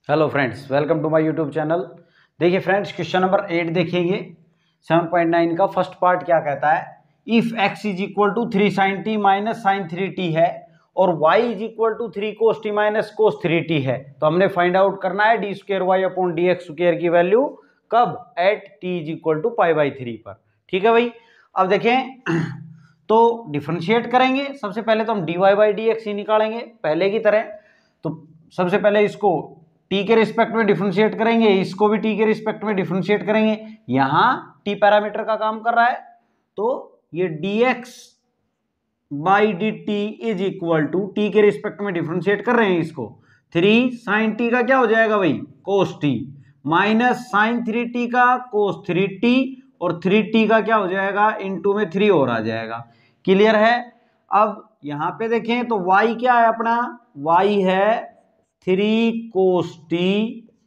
Hello friends, welcome to my YouTube channel. देखिए friends, question number 8 देखेंगे 7.9 का first part क्या कहता है। If x is equal to 3 sin t minus sine 3t है और y is equal to 3 cos t minus cos 3t है, तो हमने फाइंड आउट करना है d square y upon D x square की वैल्यू कब, at t is equal to π/3 पर। ठीक है भाई। अब देखें तो डिफरेंशिएट करेंगे। सबसे पहले तो हम dy बाई डी एक्स ही निकालेंगे पहले की तरह। तो सबसे पहले इसको t के रिस्पेक्ट में डिफरेंशिएट करेंगे, इसको भी t के रिस्पेक्ट में डिफरेंशिएट करेंगे। यहां t पैरामीटर का काम कर रहा है, तो ये dx by D T is equal to t के रिस्पेक्ट में डिफरेंशिएट कर रहे हैं इसको। 3 sin t का क्या हो जाएगा भाई, cos t, minus sine 3t का cos 3t, और 3t का क्या हो जाएगा, इनटू में 3 और आ जाएगा। क्लियर है। अब यहां पे देखें तो y क्या है अपना, y है 3 cos t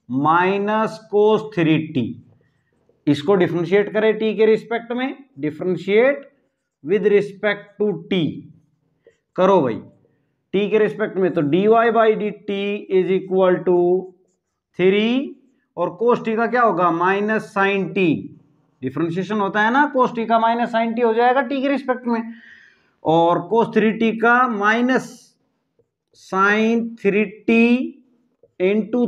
minus cos 3t। इसको डिफरेंशिएट करें t के रिस्पेक्ट में, differentiate with respect to t करो भाई t के रिस्पेक्ट में, तो dy by D T is equal to 3 और cos t का क्या होगा, माइनस साइन t। डिफरेंशिएशन होता है ना, cos t का माइनस साइन t हो जाएगा t के रिस्पेक्ट में, और cos 3t का माइनस साइन 3t इंटू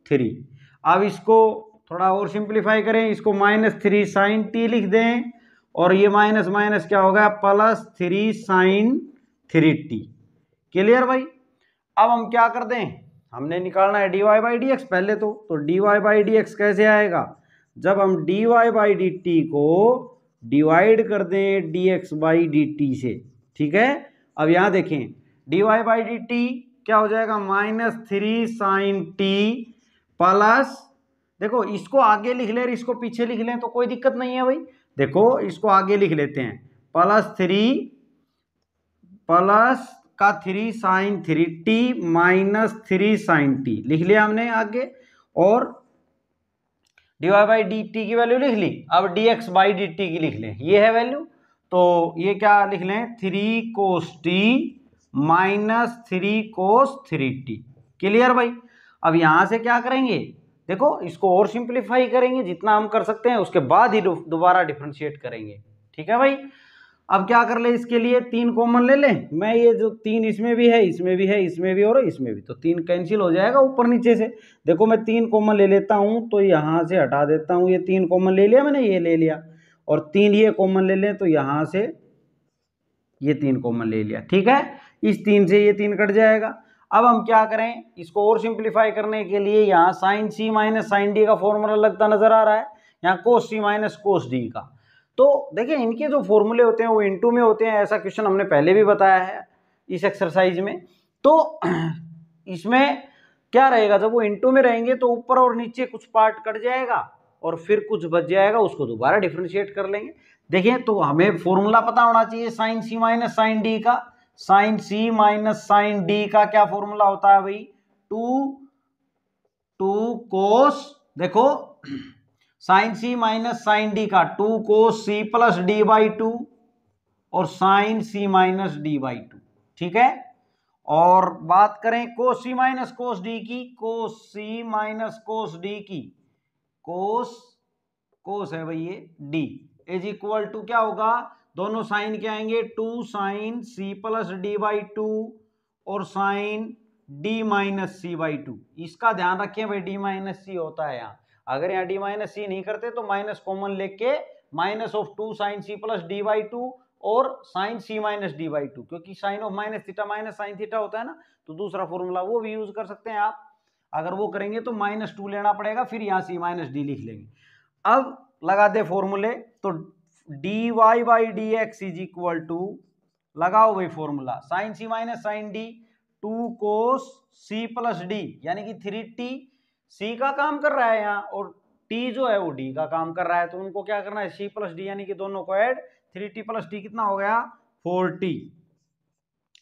3। अब इसको थोड़ा और सिंप्लीफाई करें, इसको माइनस 3 साइन t लिख दें, और ये माइनस माइनस क्या होगा, प्लस 3 साइन 3t। क्लियर भाई। अब हम क्या कर दें, हमने निकालना है dy बाई डी एक्स पहले तो dy बाई डी एक्स कैसे आएगा, जब हम dy बाई डी टी को डिवाइड कर दें dx बाई डी टी से। ठीक है। अब यहां देखें dy बाई डी टी क्या हो जाएगा, माइनस 3 साइन t प्लस, देखो इसको आगे लिख ले इसको पीछे लिख लें तो कोई दिक्कत नहीं है भाई। देखो इसको आगे लिख लेते हैं, प्लस का 3 sign 3t minus 3 sign t लिख लिया हमने आगे, और dy बाई डी टी की वैल्यू लिख ली। अब dx बाई डी टी की लिख लें, ये है वैल्यू, तो ये क्या लिख लें, 3 cos t minus 3 cos 3t। Clear भाई। अब यहां से क्या करेंगे, देखो इसको और सिंप्लीफाई करेंगे जितना हम कर सकते हैं, उसके बाद ही दोबारा डिफरेंशिएट करेंगे। ठीक है भाई। अब क्या कर ले, इसके लिए 3 कॉमन ले लें। मैं ये जो 3 इसमें भी है, इसमें भी है, इसमें भी और इसमें भी, तो 3 कैंसिल हो जाएगा ऊपर नीचे से। देखो मैं 3 कॉमन ले लेता हूं, तो यहां से हटा देता हूं, ये 3 कॉमन ले लिया मैंने, ये ले लिया, और 3 ये कॉमन ले लें, तो यहां से ये 3 कॉमन ले लिया। ठीक है। इस 3 से ये 3 कट जाएगा। अब हम क्या करें, इसको और सिंप्लीफाई करने के लिए यहाँ sign C minus sine D का फॉर्मूला लगता नजर आ रहा है, यहाँ कोस सी माइनस कोस डी का। तो देखिए इनके जो फॉर्मूले होते हैं वो इनटू में होते हैं, ऐसा क्वेश्चन हमने पहले भी बताया है इस एक्सरसाइज में। तो इसमें क्या रहेगा, जब वो इनटू में रहेंगे तो ऊपर और नीचे कुछ पार्ट कट जाएगा और फिर कुछ बच जाएगा, उसको दोबारा डिफरेंशिएट कर लेंगे। देखिए तो हमें फॉर्मूला पता होना चाहिए sine C minus sine D का। Sine C minus sine D का क्या फॉर्मूला होता है भाई, टू कोस, देखो sine C minus sine D का 2 cos C plus D by 2 और sine C minus D by 2। ठीक है। और बात करें कोस सी माइनस कोस डी की, कोस सी माइनस कोस डी की, कोस है भाई ये डी इज इक्वल टू क्या होगा, दोनों साइन क्या आएंगे, 2 sine C plus D by 2 और sine D minus C by 2। इसका ध्यान रखें भाई, डी माइनस सी होता है यहाँ, अगर यहाँ डी माइनस सी नहीं करते तो माइनस कॉमन लेके minus of 2 sine C plus D by 2 और sine C minus D by 2, क्योंकि sine of minus theta minus sine theta होता है ना, तो दूसरा फॉर्मूला वो भी यूज कर सकते हैं आप। अगर वो करेंगे तो -2 लेना पड़ेगा, फिर यहाँ सी माइनस डी लिख लेंगे। अब लगा दे फॉर्मूले, तो D Y by D x is equal to, लगाओ भाई formula, sine C minus sine D 2 cos C plus D, यानी कि 3t, सी का काम कर रहा है यहाँ और t जो है वो d का काम कर रहा है, तो उनको क्या करना है, c प्लस डी, यानी कि दोनों को ऐड, 3t प्लस d कितना हो गया, 4t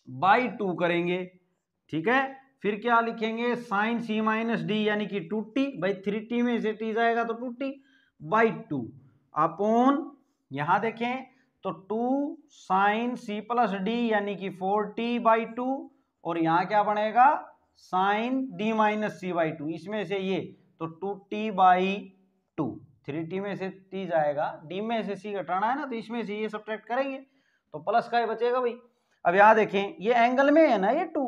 बाई 2 करेंगे। ठीक है। फिर क्या लिखेंगे, साइन सी माइनस डी यानी कि 2t, भाई 3t में से t जाएगा तो 2t बाई 2 अपॉन, यहां देखें तो 2 साइन सी प्लस डी यानी कि 4t बाई 2, और यहां क्या बनेगा sine D minus C by two, इसमें से ये तो 2t बाई टू, 3t में से t जाएगा, d में से c घटाना है ना, तो इसमें से ये सब्ट्रैक्ट करेंगे तो प्लस का ही बचेगा भाई। अब यहाँ देखें ये एंगल में है ना ये 2,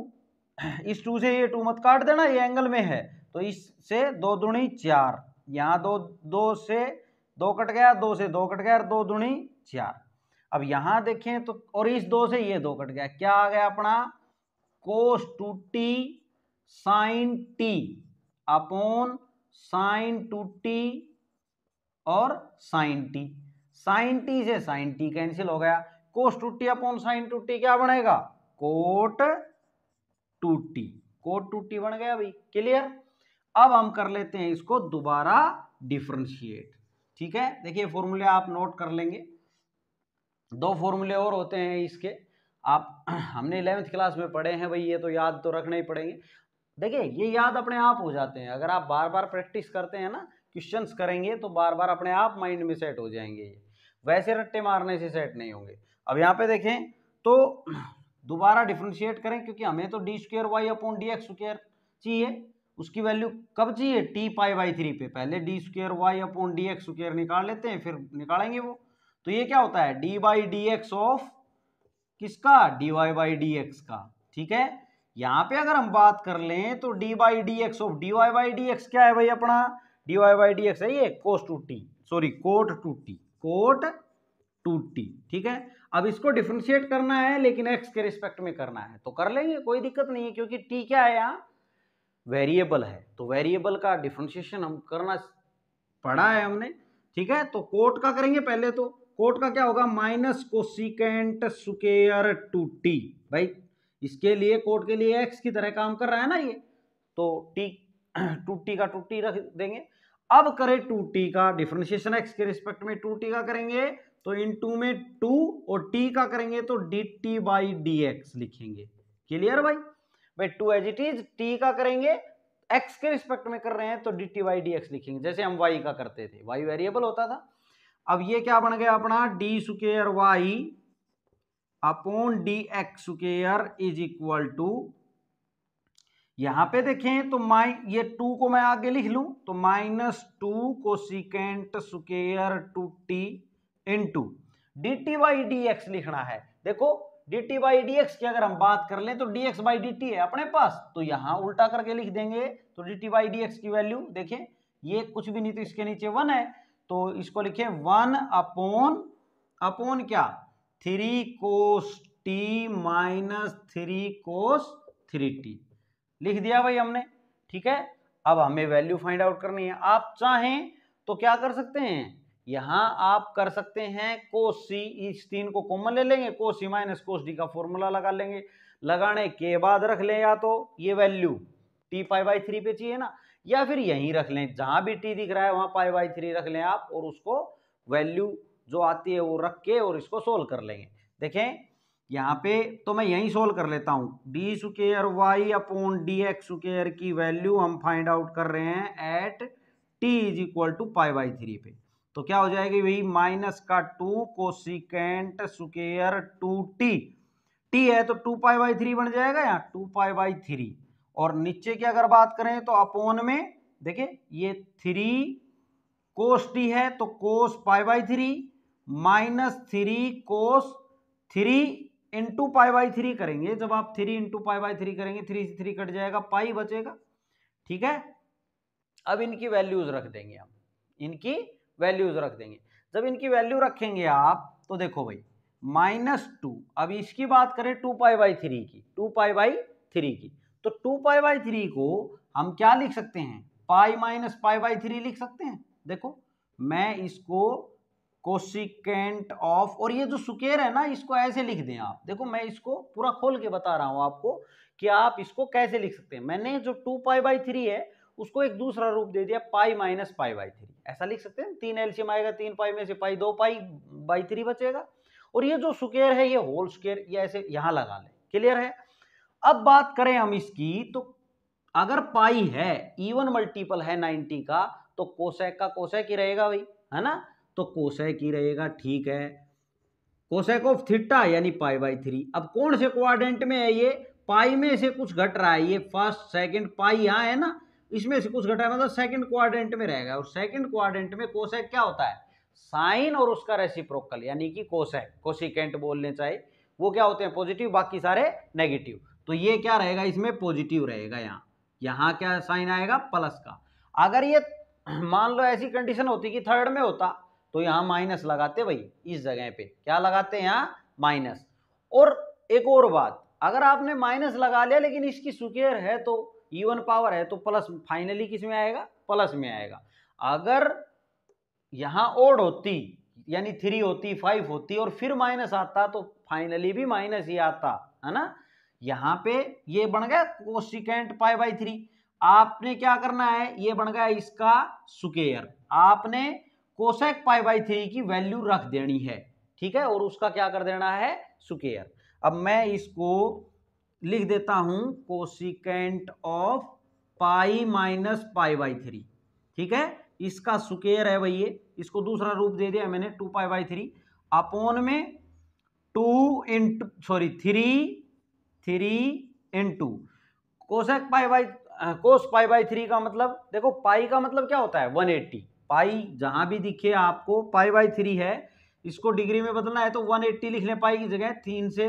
इस 2 से ये 2 मत काट देना, ये एंगल में है तो इससे 2 दूनी 4, यहाँ 2 से 2 कट गया, 2 से 2 कट गया, 2 दूनी 4। अब यहाँ देखें तो और इस 2 से ये 2 कट गया, क्या आ गया अपना cos 2t sin t upon sin 2t और sin t, sin t से sin t कैंसिल हो गया, cos 2t upon sin 2t क्या बनेगा cot 2t, cot 2t बन गया भाई, क्लियर। अब हम कर लेते हैं इसको दोबारा डिफरेंशिएट, ठीक है। देखिए फॉर्मूले आप नोट कर लेंगे, 2 फॉर्मूले और होते हैं इसके, आप हमने 11th क्लास में पढ़े हैं भाई, ये तो याद तो रखने ही पड़ेंगे। देखिए ये याद अपने आप हो जाते हैं, अगर आप बार बार प्रैक्टिस करते हैं ना, क्वेश्चंस करेंगे तो बार बार अपने आप माइंड में सेट हो जाएंगे, ये वैसे रट्टे मारने से सेट नहीं होंगे। अब यहाँ पे देखें तो दोबारा डिफरेंशिएट करें, क्योंकि हमें तो D square Y upon D x square चाहिए, उसकी वैल्यू कब चाहिए टी पाई बाई 3 पे, पहले D square Y upon D x square निकाल लेते हैं, फिर निकालेंगे वो। तो ये क्या होता है d by D x of किसका d Y by D x का, ठीक है। यहाँ पे अगर हम बात कर लें तो D by D x of D Y by D x क्या है भाई अपना, D Y by D x है ये कोस 2t, sorry coat 2t, coat 2t, ठीक है। अब इसको डिफरेंशिएट करना है लेकिन x के रिस्पेक्ट में करना है तो कर लेंगे, कोई दिक्कत नहीं है, क्योंकि t क्या है यहाँ वेरिएबल है, तो वेरिएबल का डिफरेंशिएशन हम करना पढ़ा है हमने, ठीक है। तो कोट का करेंगे पहले, तो कोट का क्या होगा माइनस कोसिकेंट स्क्वायर 2t, भाई इसके लिए कोट के लिए x की तरह काम कर रहा है ना ये, तो t 2t का 2t रख देंगे। अब करें 2t का डिफरेंशिएशन x के रिस्पेक्ट में 2t का करेंगे तो इनटू में 2 और t का करेंगे तो dt बाई dx लिखेंगे, क्लियर भाई 2 एज इट इज, t का करेंगे x के रिस्पेक्ट में कर रहे हैं तो dt बाई dx लिखेंगे, जैसे हम y का करते थे, y वेरिएबल होता था। अब ये क्या बन गया अपना D square Y upon D x square is equal to, यहां पे देखें तो ये 2 को मैं आगे लिख लूं तो -2 cosecant square 2t into dt by dx लिखना है। देखो dt बाई dx की अगर हम बात कर लें तो dx बाई dt है अपने पास, तो यहां उल्टा करके लिख देंगे तो dt बाई dx की वैल्यू देखें, ये कुछ भी नहीं तो इसके नीचे 1 है, तो इसको लिखें 1 अपॉन क्या 3 कोस t माइनस 3 कोस 3t लिख दिया भाई हमने, ठीक है। अब हमें वैल्यू फाइंड आउट करनी है, आप चाहें तो क्या कर सकते हैं, यहां आप कर सकते हैं कोस सी, इस 3 को कॉमन ले लेंगे, कोस सी माइनस कोस डी का फॉर्मूला लगा लेंगे, लगाने के बाद रख लें या तो ये वैल्यू टी पाई बाई 3 पे चाहिए ना, या फिर यहीं रख लें, जहां भी टी दिख रहा है वहां पाई बाई 3 रख लें आप, और उसको वैल्यू जो आती है वो रख के और इसको सोल्व कर लेंगे। देखें यहाँ पे तो मैं यहीं सोल्व कर लेता हूँ, D square Y upon D x square की वैल्यू हम फाइंड आउट कर रहे हैं at T is equal to pi by 3 पे, तो क्या हो जाएगी भाई माइनस का 2 कोसिकेंट स्क्वायर 2t, टी है तो 2 पाई बाई 3 बन जाएगा यहाँ 2 पाई बाई 3, और नीचे की अगर बात करें तो अपोन में देखिए ये 3 कोस टी है तो cos pi by 3 minus 3 cos 3 into pi by 3 करेंगे, जब आप 3 इंटू पाई बाई 3 करेंगे 3 से 3 कट जाएगा, पाई बचेगा, ठीक है। अब इनकी वैल्यूज रख देंगे हम, इनकी वैल्यूज रख देंगे, जब इनकी वैल्यू रखेंगे आप तो देखो भाई -2, अब इसकी बात करें 2 पाई बाई 3 की, 2 पाई बाई 3 की, तो 2 पाई बाई 3 को हम क्या लिख सकते हैं पाई माइनस पाई बाई 3 लिख सकते हैं। देखो मैं इसको कोसिकेंट ऑफ, और ये जो स्क्वायर है ना इसको ऐसे लिख दें आप, देखो मैं इसको पूरा खोल के बता रहा हूं आपको कि आप इसको कैसे लिख सकते हैं। मैंने जो 2 पाई बाई 3 है उसको एक दूसरा रूप दे दिया पाई माइनस पाई बाई 3, ऐसा लिख सकते हैं, 3 एलसीएम आएगा, 3 पाई में से पाई 2 पाई बाई 3 बचेगा, और ये जो स्क्वायर है ये होल स्क्वायर ये ऐसे यहां लगा लें, क्लियर है। अब बात करें हम इसकी, तो अगर पाई है इवन मल्टीपल है 90 का तो कोसेक का कोसेक ही रहेगा भाई, है ना, तो कोसेक ही रहेगा, ठीक है। कोसेक ऑफ थीटा यानी पाई बाई 3, अब कौन से क्वाड्रेंट में है ये पाई में से कुछ घट रहा है, ये फर्स्ट सेकंड पाई यहाँ है ना, इसमें से कुछ घट रहा है, मतलब सेकंड क्वाड्रेंट में रहेगा। और सेकंड क्वाड्रेंट में कोसेक क्या होता है, साइन और उसका रेसिप्रोकल, यानी कि कोसेक, कोसिकेंट बोलने चाहे, वो क्या होते हैं, पॉजिटिव, बाकी सारे नेगेटिव। तो ये क्या रहेगा, इसमें पॉजिटिव रहेगा। यहाँ क्या साइन आएगा, प्लस का। अगर ये मान लो ऐसी कंडीशन होती कि थर्ड में होता तो यहाँ माइनस लगाते भाई, इस जगह पे क्या लगाते हैं, यहाँ माइनस। और एक और बात, अगर आपने माइनस लगा लिया लेकिन इसकी स्क्वायर है तो इवन पावर है तो प्लस फाइनली किस में आएगा, प्लस में आएगा। अगर यहाँ ओड होती, यानी 3 होती, 5 होती और फिर माइनस आता तो फाइनली भी माइनस ही आता, है ना। यहाँ पे ये बन गया कोसिकेंट पाई बाई 3। आपने क्या करना है, ये बन गया इसका स्क्वायर, आपने कोसेक पाई बाई 3 की वैल्यू रख देनी है, ठीक है, और उसका क्या कर देना है, स्क्वायर। अब मैं इसको लिख देता हूं cosecant of pi minus pi by 3, ठीक है, इसका स्क्वायर है भाई ये, इसको दूसरा रूप दे दिया मैंने 2 पाई बाई 3 अपॉन में 3 into cosec pi by cos pi by 3 का मतलब देखो, पाई का मतलब क्या होता है 180, पाई जहां भी दिखे आपको पाई बाई 3 है, इसको डिग्री में बदलना है तो 180 लिख लें, पाई की जगह 3 से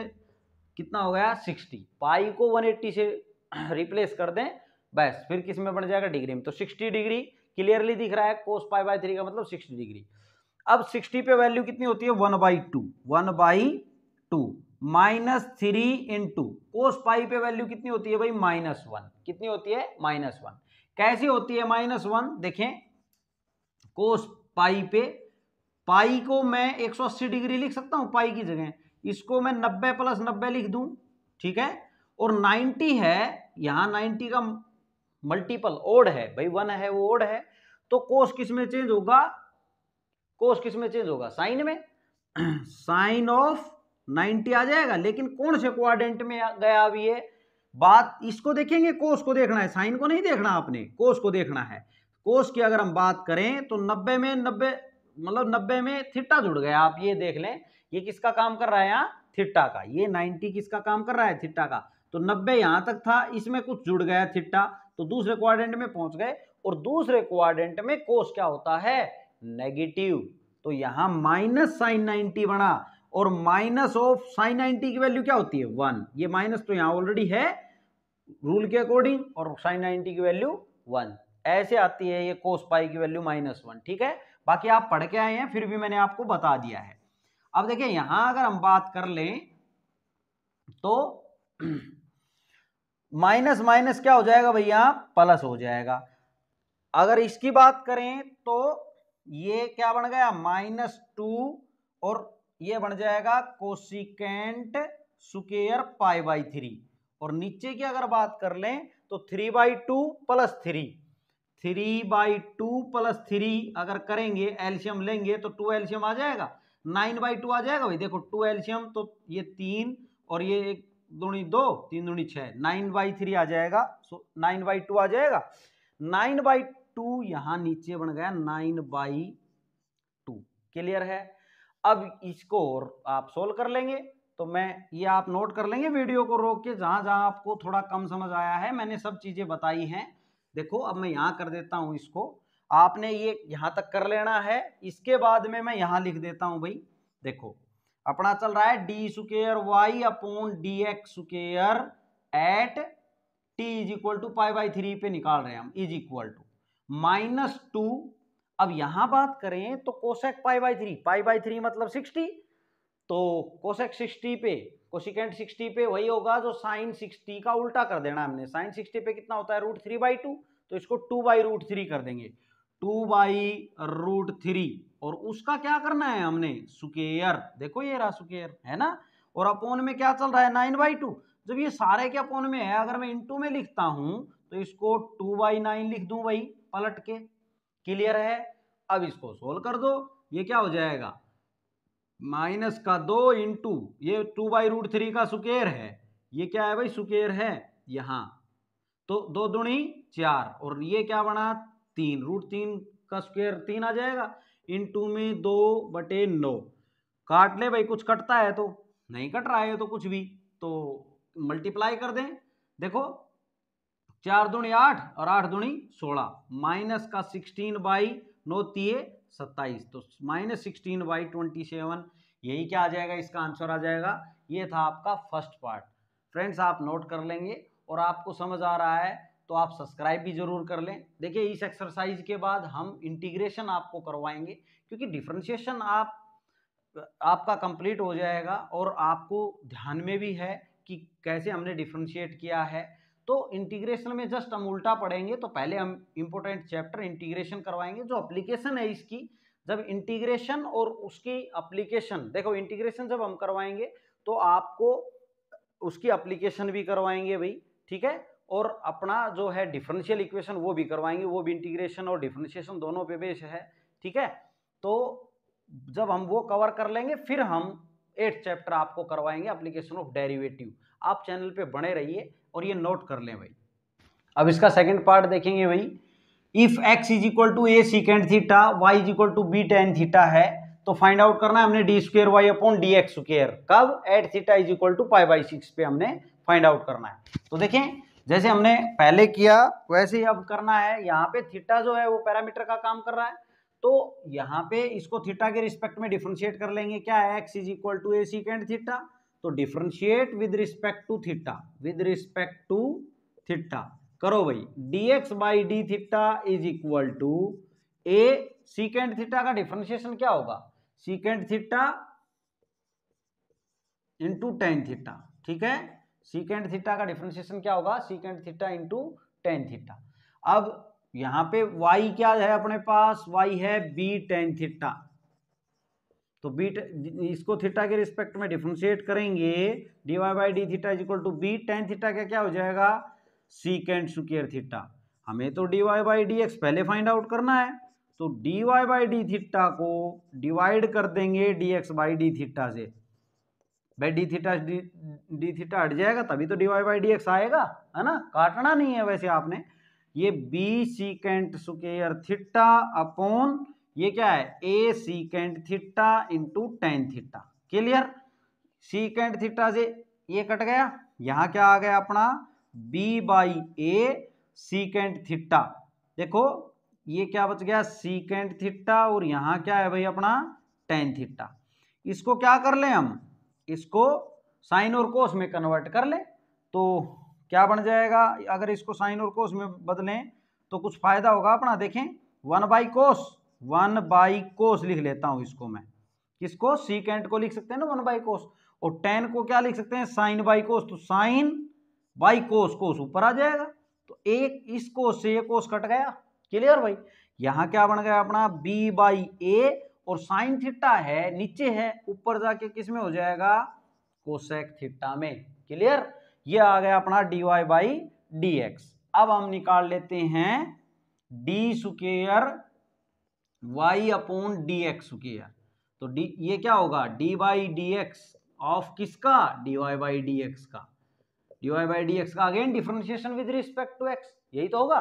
कितना हो गया 60, पाई को 180 से रिप्लेस कर दें बस, फिर किस में बन जाएगा, डिग्री में। तो 60 डिग्री क्लियरली दिख रहा है, कोस पाई बाई 3 का मतलब 60 डिग्री। अब 60 पे वैल्यू कितनी होती है 1/2 माइनस 3 इंटू कोस पाई पे वैल्यू कितनी होती है भाई -1, कितनी होती है -1। कैसी होती है -1, देखें कोस पाई पे, पाई को मैं 180 डिग्री लिख सकता हूं पाई की जगह, इसको मैं 90 + 90 लिख दूं, ठीक है, और 90 है, यहां 90 का मल्टीपल ओड है भाई, 1 है वो ओड है, तो कोस किस में चेंज होगा, कोस किस में चेंज होगा, साइन में, साइन ऑफ 90 आ जाएगा। लेकिन कौन से क्वाड्रेंट में गया अब ये बात, इसको देखेंगे, कोस को देखना है, साइन को नहीं देखना आपने, कोस को देखना है। कोस की अगर हम बात करें तो 90 में 90 मतलब 90 में थीटा जुड़ गया, आप ये देख लें, ये किसका काम कर रहा है यहाँ, थीटा का, ये 90 किसका काम कर रहा है, थीटा का। तो 90 यहां तक था, इसमें कुछ जुड़ गया थीटा, तो दूसरे क्वाड्रेंट में पहुंच गए, और दूसरे क्वाड्रेंट में कोस क्या होता है, नेगेटिव, तो यहां माइनस साइन 90 बना, और माइनस ऑफ साइन 90 की वैल्यू क्या होती है 1, ये माइनस तो यहां ऑलरेडी है रूल के अकॉर्डिंग, और साइन 90 की वैल्यू 1 ऐसे आती है, ये कोस पाई की वैल्यू -1, ठीक है। बाकी आप पढ़ के आए हैं, फिर भी मैंने आपको बता दिया है। अब देखिए यहां अगर हम बात कर लें तो माइनस माइनस क्या हो जाएगा भैया, प्लस हो जाएगा। अगर इसकी बात करें तो ये क्या बन गया -2, और ये बन जाएगा कोसिकेंट स्क्वायर पाई बाई 3, और नीचे की अगर बात कर लें तो 3/2 + 3, 3/2 + 3 अगर करेंगे, एलसीएम लेंगे तो 2 एलसीएम आ जाएगा, 9/2 आ जाएगा भाई, देखो 2 एलसीएम तो ये 3 और ये 1 दूनी 2 3 दूनी 6, 9/3 आ जाएगा, 9/2 आ जाएगा, 9/2 यहां नीचे बन गया 9/2, क्लियर है। अब इसको आप सोल्व कर लेंगे, तो मैं ये आप नोट कर लेंगे वीडियो को रोक के, जहां जहां आपको थोड़ा कम समझ आया है मैंने सब चीजें बताई हैं। देखो अब मैं यहां कर देता हूं इसको, आपने ये यहां तक कर लेना है, इसके बाद में मैं यहां लिख देता हूं भाई, देखो अपना चल रहा है d²y/dx² एट t = π/3 पे निकाल रहे हैं हम, -2। अब यहां बात करें तो कोसेक π/3 मतलब 60, तो कोसेक 60 पे, कोसिकेंट 60 पे वही होगा जो साइन 60 का उल्टा कर देना हमने, साइन 60 पे कितना होता है √3/2, तो इसको 2/√3 कर देंगे, 2/√3, और उसका क्या करना है हमने स्क्वायर, देखो ये रहा स्क्वायर है ना, और अपोन में क्या चल रहा है 9/2। जब ये सारे के अपोन में है, अगर मैं इनटू में लिखता हूं तो इसको 2/9 लिख दूं भाई पलट के, क्लियर है। अब इसको सोल्व कर दो, ये क्या हो जाएगा -2 इंटू ये 2/√3 का स्क्वायर है, ये क्या है भाई स्क्वायर है यहां, तो 2 दूनी 4, और ये क्या बना 3, √3 का स्क्वायर 3 आ जाएगा, इंटू में 2/9, काट ले भाई, कुछ कटता है तो नहीं कट रहा है तो कुछ भी, तो मल्टीप्लाई कर दें, देखो 4 दूनी 8 और 8 दूनी 16, माइनस का 16/9 तो -16/27, यही क्या आ जाएगा, इसका आंसर आ जाएगा। ये था आपका फर्स्ट पार्ट। फ्रेंड्स आप नोट कर लेंगे, और आपको समझ आ रहा है तो आप सब्सक्राइब भी जरूर कर लें। देखिए इस एक्सरसाइज के बाद हम इंटीग्रेशन आपको करवाएंगे, क्योंकि डिफरेंशिएशन आपका कंप्लीट हो जाएगा और आपको ध्यान में भी है कि कैसे हमने डिफरेंशिएट किया है। तो इंटीग्रेशन में जस्ट हम उल्टा पढ़ेंगे, तो पहले हम इंपॉर्टेंट चैप्टर इंटीग्रेशन करवाएंगे, जो एप्लीकेशन है इसकी। जब इंटीग्रेशन और उसकी एप्लीकेशन, देखो इंटीग्रेशन जब हम करवाएंगे तो आपको उसकी एप्लीकेशन भी करवाएंगे भाई, ठीक है, और अपना जो है डिफरेंशियल इक्वेशन वो भी करवाएंगे, वो भी इंटीग्रेशन और डिफरेंशिएशन दोनों पे बेस है, ठीक है। तो जब हम वो कवर कर लेंगे फिर हम 8th चैप्टर आपको करवाएंगे, एप्लीकेशन ऑफ डेरिवेटिव। आप चैनल पे बने रहिए और ये नोट कर लें भाई। अब इसका सेकंड पार्ट देखेंगे भाई। If x is equal to a secant theta, y is equal to b tan theta है, तो फाइंड आउट करना है हमने d square y upon D x square. कब? At theta is equal to π/6 पे हमने फाइंड आउट करना है। तो देखें जैसे हमने पहले किया वैसे ही अब करना है। यहाँ पे थीटा जो है वो पैरामीटर का काम कर रहा है, तो यहाँ पे इसको थीटा के रिस्पेक्ट में डिफरेंशिएट कर लेंगे। क्या है? x is equal to a secant theta, तो differentiate with respect to theta, with respect to theta करो भाई। dx by D theta is equal to a secant theta का डिफरेंशिएशन क्या होगा? Secant theta into tan theta, ठीक है। Secant theta का differentiation क्या होगा? Secant theta into tan theta. अब यहाँ पे y क्या है अपने पास? y है b टेन थीटा, तो b इसको थीटा के रिस्पेक्ट में डिफरेंशिएट करेंगे, dy by D theta is equal to b tan theta का क्या हो जाएगा? Secant square theta. हमें तो dy बाई डी एक्स पहले फाइंड आउट करना है, तो dy बाई डी थीटा को डिवाइड कर देंगे dx बाई डी थीटा से। भाई डी थीटा हट जाएगा तभी तो dy बाई डी एक्स आएगा, है ना, काटना नहीं है वैसे आपने। ये b सीकेंड स्क्वायर थीटा अपॉन ये क्या है? a secant theta into tan theta. Clear? Secant theta से ये कट गया, यहाँ क्या आ गया अपना? b by a secant theta. देखो ये क्या बच गया? सीकेंड थीटा, और यहाँ क्या है भाई अपना? Tan theta. इसको क्या कर ले हम? इसको साइन और कोस में कन्वर्ट कर ले, तो क्या बन जाएगा? अगर इसको साइन और कोस में बदलें तो कुछ फायदा होगा अपना। देखें 1 बाई कोस लिख लेता हूं इसको मैं। किसको? सीकेंड को लिख सकते हैं ना 1 बाई कोस, और टेन को क्या लिख सकते हैं? साइन बाई कोस, तो साइन बाई कोस, कोस ऊपर आ जाएगा, तो एक इस कोस से ये कोस कट गया। क्लियर भाई? यहाँ क्या बन गया अपना? b बाई ए, और साइन थीटा है नीचे है, ऊपर जाके किस में हो जाएगा? कोसेक थीटा में। क्लियर? ये आ गया अपना dy बाई डी एक्स। अब हम निकाल लेते हैं D square y upon D x square. तो डी ये क्या होगा? D by D x of किसका? dy बाई डी एक्स का। dy बाई डी एक्स का again differentiation with respect to x, यही तो होगा।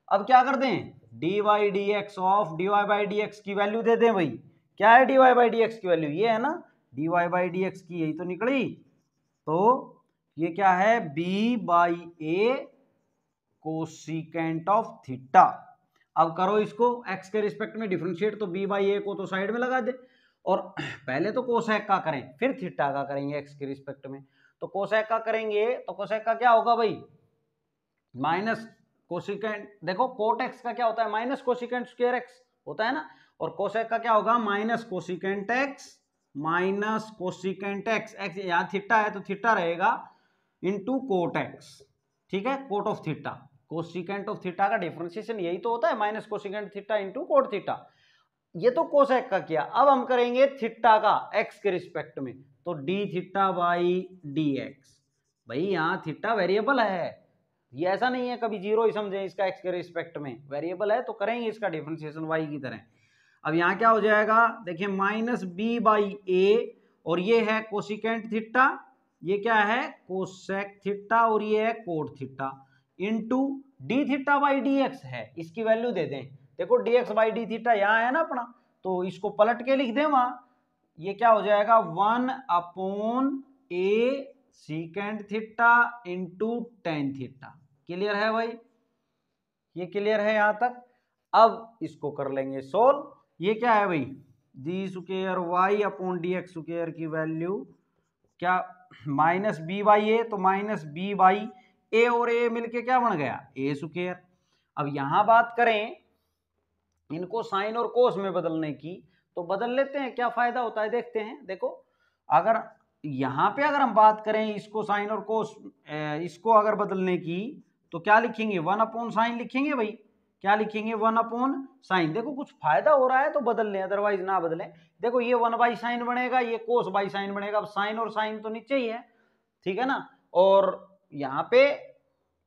अब क्या कर दें? D by D x of D Y by D x की वैल्यू दे दें भाई। क्या है D Y by D x की वैल्यू? ये है ना, D Y by D x की, यही तो निकली। तो ये क्या है? B by A cosecant of theta. अब करो इसको x के रिस्पेक्ट में डिफरेंशिएट, तो b बाई ए को तो साइड में लगा दे, और पहले तो कोसेक का करें फिर थीटा का करेंगे x के रिस्पेक्ट में। तो कोसेक का करेंगे तो कोसेक का क्या होगा भाई? माइनस कोसिकेंट, देखो कोट एक्स का क्या होता है? माइनस कोसिकेंट स्क्वायर एक्स होता है ना, और कोसेक का क्या होगा? Minus cosecant X, minus cosecant X, X यहाँ थीटा है तो थीटा रहेगा, इंटू कोट एक्स, ठीक है, cot of theta. Cosecant of theta का डिफरेंशिएशन यही तो होता है, minus cosecant theta into cot theta. ये तो कोसेक का किया, अब हम करेंगे थीटा का एक्स के रिस्पेक्ट में, तो D theta by D x. भाई यहाँ थीटा वेरिएबल है, ये ऐसा नहीं है कभी जीरो ही समझे इसका, एक्स के रिस्पेक्ट में वेरिएबल है, तो करेंगे इसका डिफरेंशिएशन वाई की तरह। अब यहाँ क्या हो जाएगा? देखिए माइनस बी बाई ए, और ये है कोसिकेंट थीटा, ये क्या है? कोसेक थीटा, और ये है cot theta, into D theta by D x है, इसकी वैल्यू दे दें। देखो D x by D theta यहाँ है ना अपना, तो इसको पलट के लिख दें वहां। ये क्या हो जाएगा? 1 upon a secant theta into tan theta. Clear है भाई, ये क्लियर है यहां तक। अब इसको कर लेंगे सोल्व। ये क्या है भाई, g square Y upon D x square की वैल्यू क्या, माइनस बी बाई ए, तो माइनस बी बाई ए और ए मिलके क्या बन गया, ए स्क्वायर। अब यहां बात करें इनको साइन और कोस में बदलने की, तो बदल लेते हैं, क्या फायदा होता है देखते हैं। देखो अगर यहां पे अगर हम बात करें इसको साइन और कोस, इसको अगर बदलने की तो क्या लिखेंगे, वन अपॉन साइन लिखेंगे भाई, क्या लिखेंगे, वन अपॉन साइन। देखो कुछ फायदा हो रहा है तो बदल लें, अदरवाइज ना बदलें। देखो ये वन बाई साइन बनेगा, ये कोस बाई साइन बनेगा। अब साइन और साइन तो नीचे ही है, ठीक है ना, और यहाँ पे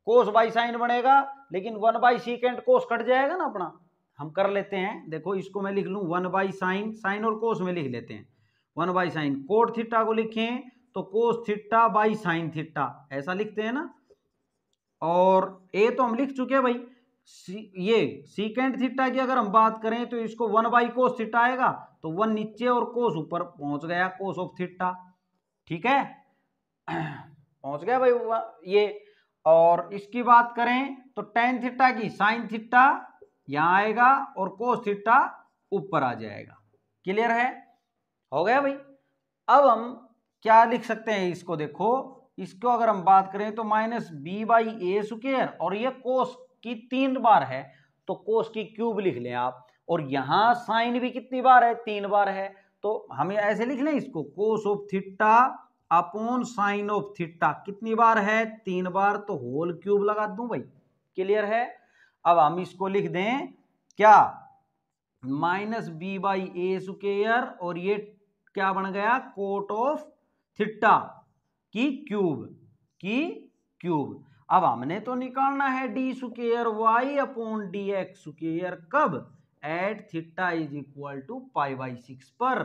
कोस बाई साइन बनेगा, लेकिन वन बाई सीकेंड कोस कट जाएगा ना अपना। हम कर लेते हैं, देखो इसको मैं लिख लूं वन बाई साइन, साइन और कोस में लिख लेते हैं, one by sine. Cot theta को लिखें तो cos theta by sine theta, ऐसा लिखते हैं ना। और ए तो हम लिख चुके हैं भाई, ये सीकेंड थीटा की अगर हम बात करें तो इसको वन बाई कोस थीटा आएगा, तो वन नीचे और कोस ऊपर पहुंच गया, कोस ऑफ थीटा, ठीक है पहुंच गया भाई ये। और इसकी बात करें तो टेन थीटा की साइन थीटा यहां आएगा और कोस थीटा ऊपर आ जाएगा। क्लियर है, हो गया भाई। अब हम क्या लिख सकते हैं इसको, देखो इसको अगर हम बात करें तो minus B by A square, और ये कोस की 3 बार है तो कोस की क्यूब लिख लें आप, और यहां साइन भी कितनी बार है, 3 बार है, तो हमें ऐसे लिख लें इसको, cos of theta upon sine of theta, कितनी बार है, 3 बार, तो होल क्यूब लगा दूं भाई। क्लियर है। अब हम इसको लिख दें क्या, minus B by A square, और ये क्या बन गया, कोट ऑफ थीटा की क्यूब। अब हमने तो निकालना है d square Y upon D x square, कब, at theta is equal to pi by 6 पर,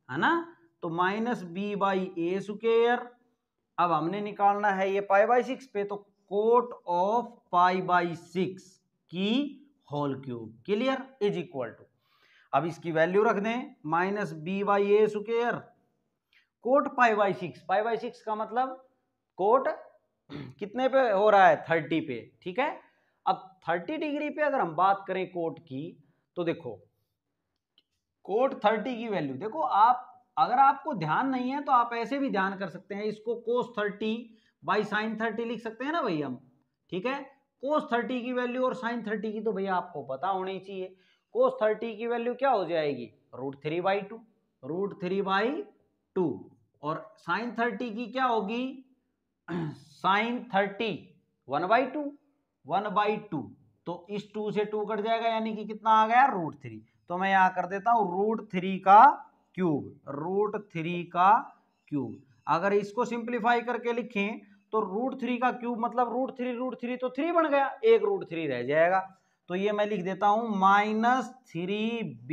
है ना। तो minus B by A square, अब हमने निकालना है ये पाई बाई 6 पे, तो कोट ऑफ पाई बाई 6 की whole cube. Clear, is equal to, अब इसकी वैल्यू रख दें, minus B by A square cot pi by 6, pi by 6 का मतलब कोट कितने पे हो रहा है, 30 पे, ठीक है। अब 30 डिग्री पे अगर हम बात करें कोट की, तो देखो कोट 30 की वैल्यू, देखो आप अगर आपको ध्यान नहीं है तो आप ऐसे भी ध्यान कर सकते हैं, इसको कोस 30 बाई साइन 30 लिख सकते हैं ना भाई हम, ठीक है। कोस 30 की वैल्यू और साइन 30 की तो भैया आपको पता होनी चाहिए। कोस 30 की वैल्यू क्या हो जाएगी, √3/2, √3/2, और साइन 30 की क्या होगी, साइन 30 1/2, तो इस 2 से 2 कट जाएगा, यानी कि कितना आ गया, √3। तो मैं यहां कर देता हूं √3 का क्यूब। अगर इसको सिंप्लीफाई करके लिखें तो √3 का क्यूब मतलब √3 तो 3 बन गया, एक √3 रह जाएगा, तो ये मैं लिख देता हूं -3b,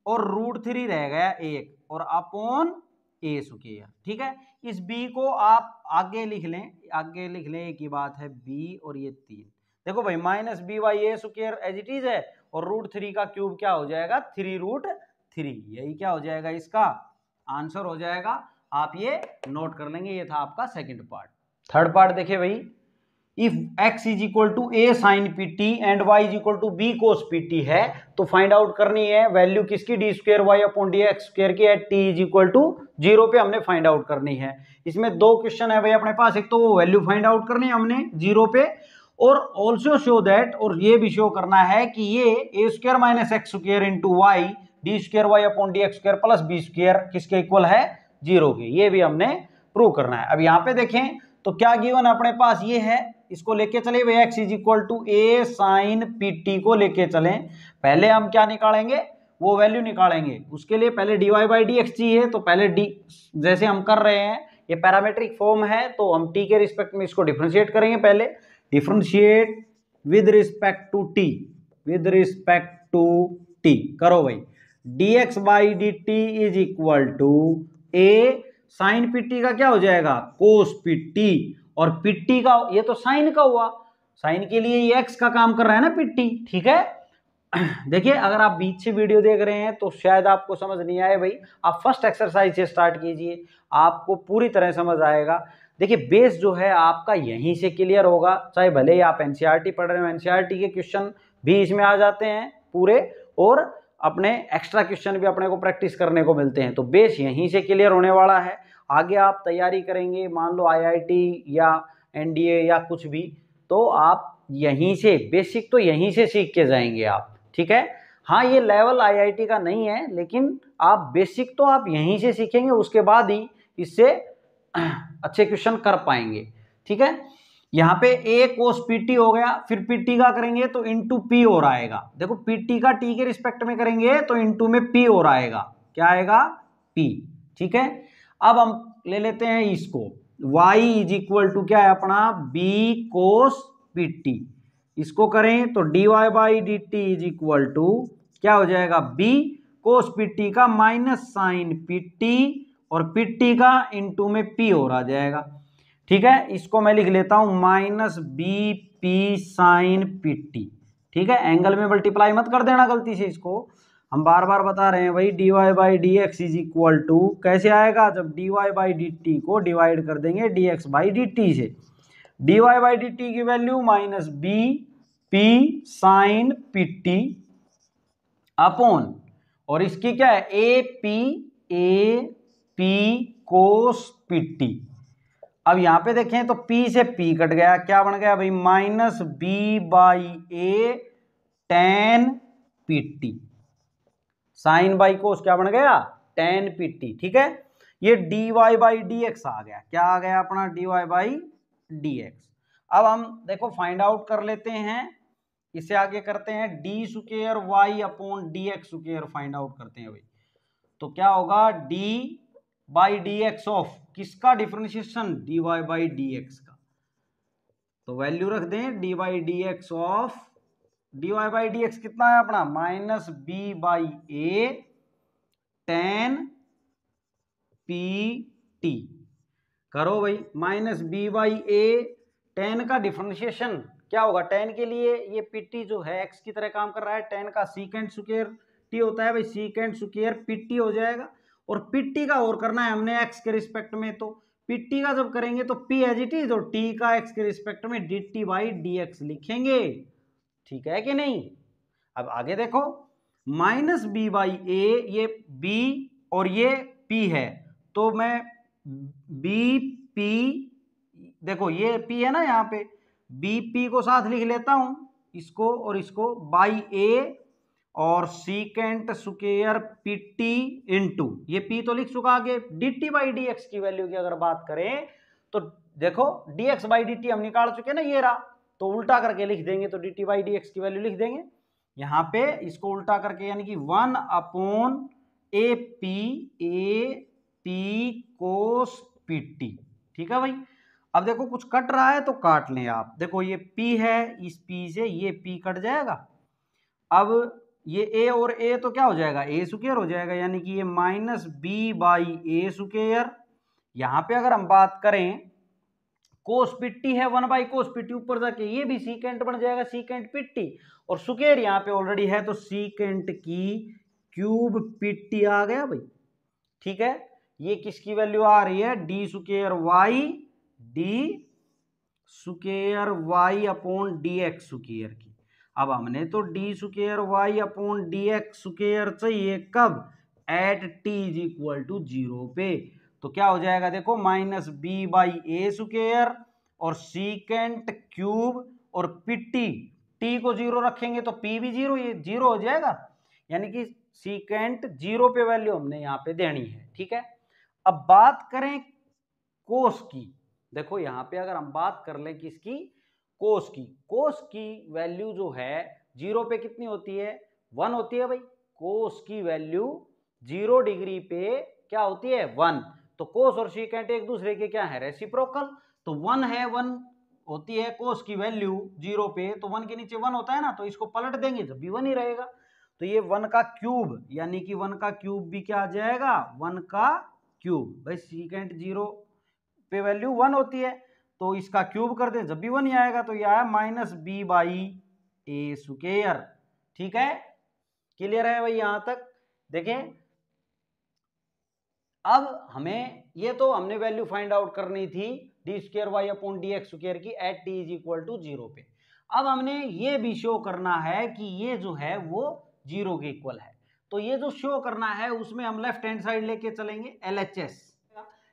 और √3 रह गया 1, और अपॉन ए स्क्वायर, ठीक है। इस b को आप आगे लिख लें, एक ही बात है, b और ये 3, देखो भाई minus B by A square as it is है, और √3 का क्यूब क्या हो जाएगा, 3√3, यही क्या हो जाएगा, इसका आंसर हो जाएगा। आप ये नोट कर लेंगे, ये था आपका सेकंड पार्ट। थर्ड पार्ट देखिए भाई, if x is equal to a sine pt and y is equal to b cos pt है, तो फाइंड आउट करनी है वैल्यू किसकी, d square Y upon D x square की, at t is equal to 0 पे हमने find out करनी है। इसमें 2 क्वेश्चन है भाई अपने पास, एक तो वो वैल्यू फाइंड आउट करनी है हमने 0 पे, और ऑल्सो शो दैट, और ये भी शो करना है कि ये a square minus x square into Y, D square Y upon D x square plus B square किसके इक्वल है, 0 के, ये भी हमने प्रूव करना है। अब यहाँ पे देखें तो क्या गिवन अपने पास ये है, इसको लेके चले भाई, x is equal to a sine pt को लेके चलें। पहले हम क्या निकालेंगे, वो वैल्यू निकालेंगे, उसके लिए पहले dy बाई डी एक्स चाहिए, तो पहले d जैसे हम कर रहे हैं, ये पैरामेट्रिक फॉर्म है, तो हम t के रिस्पेक्ट में इसको डिफरेंशिएट करेंगे। पहले differentiate with respect to t करो भाई, dx by D T is equal to a sine pt का क्या हो जाएगा, कोस pt, और pt का ये तो साइन का हुआ, साइन के लिए ये x का काम कर रहा है ना pt, ठीक है। देखिए अगर आप बीच से वीडियो देख रहे हैं तो शायद आपको समझ नहीं आए भाई, आप फर्स्ट एक्सरसाइज से स्टार्ट कीजिए, आपको पूरी तरह समझ आएगा। देखिए बेस जो है आपका यहीं से क्लियर होगा, चाहे भले ही आप एनसीईआरटी पढ़ रहे हो, एनसीईआरटी के क्वेश्चन भी इसमें आ जाते हैं पूरे, और अपने एक्स्ट्रा क्वेश्चन भी अपने को प्रैक्टिस करने को मिलते हैं। तो बेस यहीं से क्लियर होने वाला है। आगे आप तैयारी करेंगे, मान लो आईआईटी या एनडीए या कुछ भी, तो आप यहीं से बेसिक तो यहीं से सीख के जाएंगे आप, ठीक है। हाँ ये लेवल आईआईटी का नहीं है, लेकिन आप बेसिक तो आप यहीं से सीखेंगे, उसके बाद ही इससे अच्छे क्वेश्चन कर पाएंगे, ठीक है। यहाँ पे ए कोस पीटी हो गया, फिर पीटी का करेंगे तो इंटू पी और आएगा। देखो पीटी का टी के रिस्पेक्ट में करेंगे तो इंटू में पी और आएगा, क्या आएगा, पी, ठीक है। अब हम ले लेते हैं इसको, y इज इक्वल टू क्या है अपना, बी कोस पीटी। इसको करें तो dy by D T is equal to क्या हो जाएगा, बी कोस पीटी का माइनस साइन पीटी, और पीटी का इंटू में पी और आ जाएगा, ठीक है। इसको मैं लिख लेता हूं minus B P sine PT, ठीक है। एंगल में मल्टीप्लाई मत कर देना गलती से, इसको हम बार बार बता रहे हैं भाई, dy by D x is equal to कैसे आएगा, जब dy बाई डी टी को डिवाइड कर देंगे dx बाई डी टी से, dy बाई डी टी की value minus B P sine p t upon, और इसकी क्या है, a p cos p t. अब यहां पे देखें तो p से p कट गया, क्या बन गया भाई, minus B by a tan p t, sine by cos क्या बन गया, टेन पी टी, ठीक है। ये dy बाई डी एक्स आ गया, क्या आ गया अपना, dy बाई डी एक्स। अब हम देखो फाइंड आउट कर लेते हैं, इसे आगे करते हैं d square Y upon D x square find out करते हैं भाई। तो क्या होगा, D by D x of किसका differentiation, d Y by D x का, तो वैल्यू रख दें D by D x of, D Y by D x कितना है अपना, minus B by a tan p t, करो भाई, minus B by a tan का डिफरेंशिएशन क्या होगा, टेन के लिए ये पीटी जो है एक्स की तरह काम कर रहा है, टेन का सीकेंड स्क्वायर टी होता है भाई, सीकेंड स्क्वायर पीटी हो जाएगा, और पीटी का और करना है हमने एक्स के रिस्पेक्ट में, तो पीटी का जब करेंगे तो पी एज इट इज, और टी का एक्स के रिस्पेक्ट में D t by D x लिखेंगे, ठीक है कि नहीं। अब आगे देखो, माइनस बी बाई ए, ये बी और ये पी है, तो मैं बी पी, देखो ये पी है ना यहाँ पे, बी पी को साथ लिख लेता हूं, इसको और इसको, बाई ए और secant square P t into, ये पी तो लिख चुका, आगे D t by D x की वैल्यू की अगर बात करें तो देखो D x by D T हम निकाल चुके ना, ये रहा, तो उल्टा करके लिख देंगे, तो D t by D x की वैल्यू लिख देंगे यहाँ पे, इसको उल्टा करके, यानी कि 1 अपॉन ए पी कोस पी टी, ठीक है भाई। अब देखो कुछ कट रहा है तो काट लें आप, देखो ये P है, इस P से ये P कट जाएगा, अब ये A और A तो क्या हो जाएगा, A स्क्वायर हो जाएगा, यानी कि ये minus B by A square. यहाँ पे अगर हम बात करें कोस पिट्टी है 1 बाई कोस पिट्टी, ऊपर जाके ये भी सीकेंट बन जाएगा, सीकेंट पिट्टी, और स्क्वायर यहाँ पे ऑलरेडी है, तो सीकेंट की क्यूब पिट्टी आ गया भाई, ठीक है। ये किसकी वैल्यू आ रही है, d square Y upon D x square की। अब हमने तो D square Y upon D x square चाहिए, कब, at T is equal to 0 पे, तो क्या हो जाएगा देखो, minus B by A square और सीकेंट क्यूब, और पिट्टी टी को 0 रखेंगे तो पी भी 0, ये 0 हो जाएगा, यानी कि सीकेंट 0 पे वैल्यू हमने यहाँ पे देनी है, ठीक है। अब बात करें कोस की, देखो यहाँ पे अगर हम बात कर लें किसकी, कोस की वैल्यू जो है 0 पे कितनी होती है, 1 होती है भाई, कोस की वैल्यू 0 डिग्री पे क्या होती है, 1, तो कोस और सीकेंट एक दूसरे के क्या है, रेसिप्रोकल, तो 1 है, 1 होती है कोस की वैल्यू 0 पे, तो 1 के नीचे 1 होता है ना, तो इसको पलट देंगे जब भी 1 ही रहेगा, तो ये 1 का क्यूब, यानी कि 1 का क्यूब भी क्या आ जाएगा, 1 का क्यूब, भाई सीकेंट 0 पे वैल्यू 1 होती है, तो इसका क्यूब कर दे जब भी 1 ही आएगा, तो यह है minus B by A square, ठीक है, क्लियर है भाई यहां तक? देखें, अब हमें ये तो हमने वैल्यू फाइंड आउट करनी थी d square Y upon D x square की at T is equal to 0 पे। अब हमने ये भी शो करना है कि ये जो है वो 0 के इक्वल है। तो ये जो शो करना है उसमें हम लेफ्ट हैंड साइड लेके चलेंगे LHS।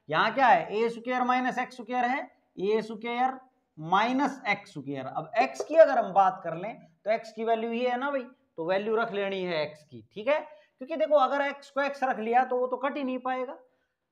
यहाँ क्या है, ए स्क्वायर माइनस एक्स स्क्वायर है, ए स्क्वायर माइनस एक्स स्क्वायर। अब x की अगर हम बात कर लें तो x की वैल्यू ये है ना भाई, तो वैल्यू रख लेनी है x की, ठीक है, क्योंकि देखो अगर x को x रख लिया तो वो तो कट ही नहीं पाएगा।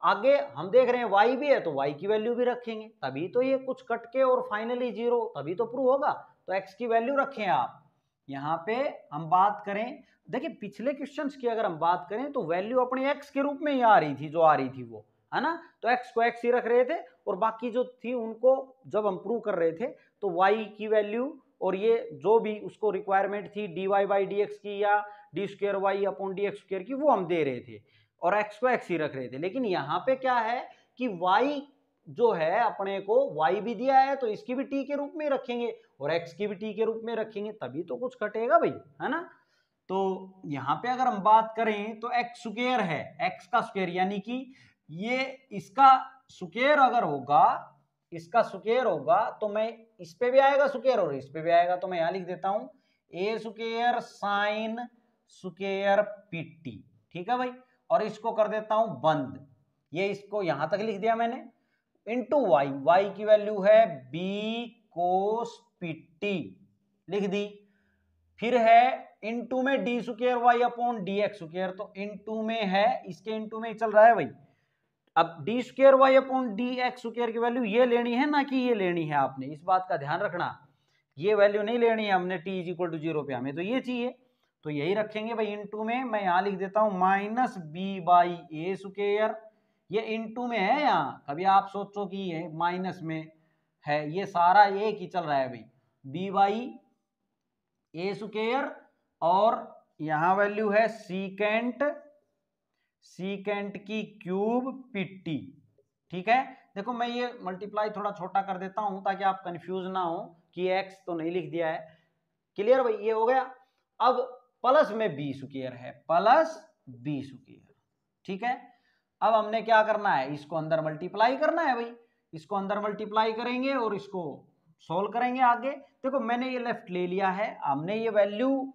आगे हम देख रहे हैं y भी है तो y की वैल्यू भी रखेंगे, तभी तो ये कुछ कट के और फाइनली 0 तभी तो प्रूव होगा। तो x की वैल्यू रखें आप। यहाँ पे हम बात करें, देखिए पिछले क्वेश्चंस की अगर हम बात करें तो वैल्यू अपने x के रूप में ही आ रही थी, जो आ रही थी वो है ना, तो x को x ही रख रहे थे और बाकी जो थी उनको जब हम प्रूव कर रहे थे तो y की वैल्यू और ये जो भी उसको रिक्वायरमेंट थी dy बाई dx की या d square Y upon D x square की, वो हम दे रहे थे और x को x ही रख रहे थे। लेकिन यहाँ पे क्या है कि y जो है अपने को y भी दिया है तो इसकी भी t के रूप में रखेंगे और x की भी t के रूप में रखेंगे, तभी तो कुछ कटेगा भाई, है ना। तो यहाँ पे अगर हम बात करें तो x स्क्वायर है, x का स्क्वायर यानी कि ये इसका स्क्वायर अगर होगा, इसका स्क्वायर होगा तो मैं इस पे भी आएगा स्क्वायर और इस पे भी आएगा, तो मैं यहाँ लिख देता हूं ए स्क्वायर साइन स्क्वायर पीटी, ठीक है भाई, और इसको कर देता हूं बंद। ये इसको यहां तक लिख दिया मैंने, इंटू वाई, वाई की वैल्यू है बी कोस पीटी लिख दी। फिर है इंटू में d square Y upon D x square, तो इंटू में है, इसके इंटू में ही चल रहा है भाई। अब d square Y upon D x square की वैल्यू ये लेनी है ना कि ये लेनी है, आपने इस बात का ध्यान रखना, ये वैल्यू नहीं लेनी है हमने टी इज इक्वल टू 0 पे, हमें तो ये चाहिए, तो यही रखेंगे भाई इंटू में। मैं यहाँ लिख देता हूँ minus B by A square, ये इंटू में है, यहाँ कभी आप सोचो कि ये माइनस में है, ये सारा एक ही चल रहा है भाई, बी बाई ए स्क्वायर और यहाँ वैल्यू है सीकेंट की क्यूब पीटी, ठीक है। देखो मैं ये मल्टीप्लाई थोड़ा छोटा कर देता हूं ताकि आप कंफ्यूज ना हो कि x तो नहीं लिख दिया है, क्लियर भाई, ये हो गया। अब प्लस में बी स्क्वायर है, प्लस बी स्क्वायर, ठीक है। अब हमने क्या करना है, इसको अंदर मल्टीप्लाई करना है भाई, इसको अंदर मल्टीप्लाई करेंगे और इसको सोल्व करेंगे आगे। देखो मैंने ये लेफ्ट ले लिया है, हमने ये वैल्यू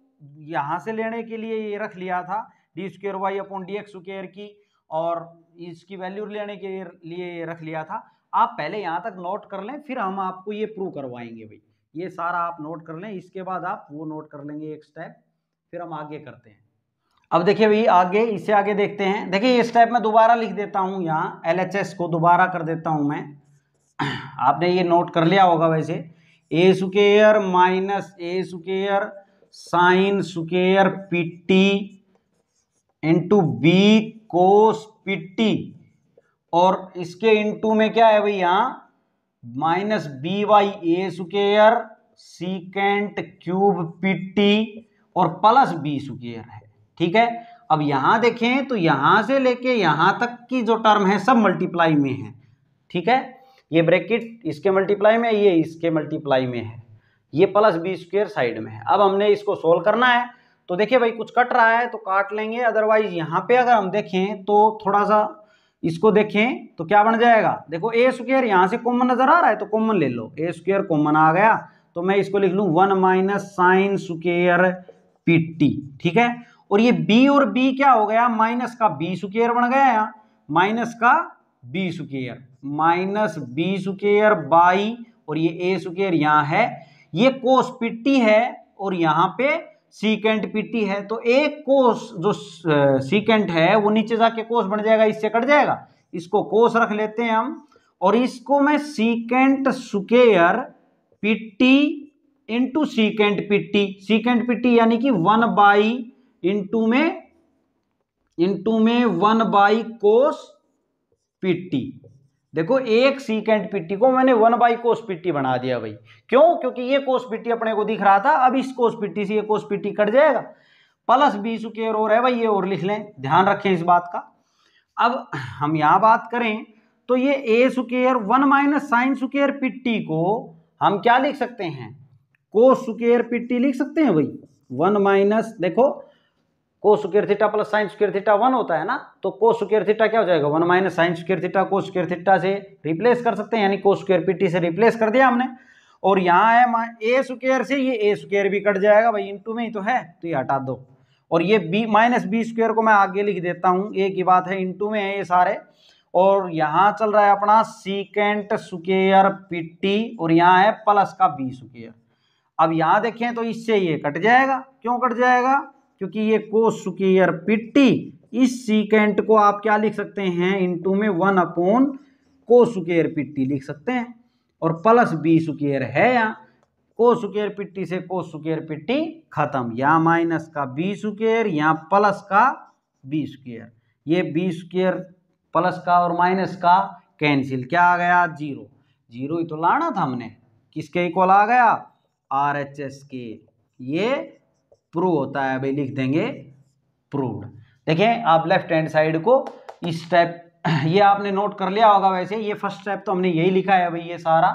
यहां से लेने के लिए ये रख लिया था d square Y upon D x square की, और इसकी वैल्यू लेने के लिए रख लिया था। आप पहले यहाँ तक नोट कर लें, फिर हम आपको ये प्रूव करवाएंगे भाई, ये सारा आप नोट कर लें, इसके बाद आप वो नोट कर लेंगे एक स्टेप, फिर हम आगे करते हैं। अब देखिए भाई आगे, इससे आगे देखते हैं। देखिए ये स्टेप मैं दोबारा लिख देता हूँ, यहाँ LHS को दोबारा कर देता हूँ मैं, आपने ये नोट कर लिया होगा वैसे, a square minus a square sine square p t into b cos p t, और इसके इंटू में क्या है भाई यहाँ minus B by A square secant cube p t और प्लस बी स्क्वायर है, ठीक है। अब यहां देखें तो यहां से लेके यहां तक की जो टर्म है सब मल्टीप्लाई में है, ठीक है, ये ब्रैकेट इसके मल्टीप्लाई में, ये इसके मल्टीप्लाई में है, ये प्लस बी स्क्वायर साइड में है। अब हमने इसको सोल्व करना है, तो देखिए भाई कुछ कट रहा है तो काट लेंगे, अदरवाइज यहाँ पे अगर हम देखें तो थोड़ा सा इसको देखें तो क्या बन जाएगा, देखो ए स्क्वायर यहाँ से कॉमन नजर आ रहा है तो कॉमन ले लो, ए स्क्वायर कॉमन आ गया तो मैं इसको लिख लूँ 1 माइनस साइन स्क्वायर पीटी, ठीक है। और ये बी और बी क्या हो गया, माइनस का बी स्क्वायर बन गया यहाँ, माइनस का b square, minus b square by, और ये ए स्क्वायर यहाँ है, ये कोस पीटी है और यहाँ पे सीकेंट पीटी है, तो एक कोस जो सीकेंट है वो नीचे जाके कोस बन जाएगा, इससे कट जाएगा, इसको कोस रख लेते हैं हम, और इसको मैं secant square p t into secant PT यानी कि 1 बाई इंटू में 1 बाई कोस पीटी। देखो एक सीकेंट पीटी को मैंने 1 बाई कोस पीटी बना दिया भाई, क्यों, क्योंकि ये कोस पीटी अपने को दिख रहा था, अब इस कोस पीटी से ये कोस पीटी कट जाएगा, प्लस बी स्क्वायर और है भाई, ये और लिख लें, ध्यान रखें इस बात का। अब हम यहां बात करें तो ये a square 1 minus sine square p t को हम क्या लिख सकते हैं, कोस स्क्वायर पीटी लिख सकते हैं भाई, 1 माइनस, देखो cos square theta plus sine square theta 1 होता है ना, तो कोस स्क्वायर थीटा क्या हो जाएगा 1 minus sine square theta, cos square theta से रिप्लेस कर सकते हैं, यानी कोस स्क्वायर पीटी से रिप्लेस कर दिया हमने। और यहाँ है ए स्क्वायर से ये ए स्क्वायर भी कट जाएगा भाई, इनटू में ही तो है तो ये हटा दो। और ये बी माइनस बी स्क्वायर को मैं आगे लिख देता हूँ, एक ही बात है, इनटू में है ये सारे। और यहाँ चल रहा है अपना सीकेंट स्क्वायर पीटी और यहाँ है प्लस का बी स्क्वायर। अब यहाँ देखें तो इससे ये कट जाएगा, क्यों कट जाएगा, क्योंकि ये कोस स्क्वायर पीटी, इस सीकेंट को आप क्या लिख सकते हैं इनटू में 1 अपॉन कोस स्क्वायर पीटी लिख सकते हैं, और प्लस बी स्क्वायर है यहाँ, कोस स्क्वायर पीटी से कोस स्क्वायर पीटी खत्म, यहाँ माइनस का बी स्क्वायर, यहाँ प्लस का बी स्क्वायर, ये बी स्क्वायर प्लस का और माइनस का कैंसिल, क्या आ गया 0, 0 ही तो लाना था हमने, किसके इक्वल आ गया RHS के, ये प्रूव होता है भाई, लिख देंगे प्रूव्ड। देखें आप लेफ्ट हैंड साइड को इस स्टेप ये आपने नोट कर लिया होगा, वैसे ये फर्स्ट स्टेप तो हमने यही लिखा है भाई ये सारा,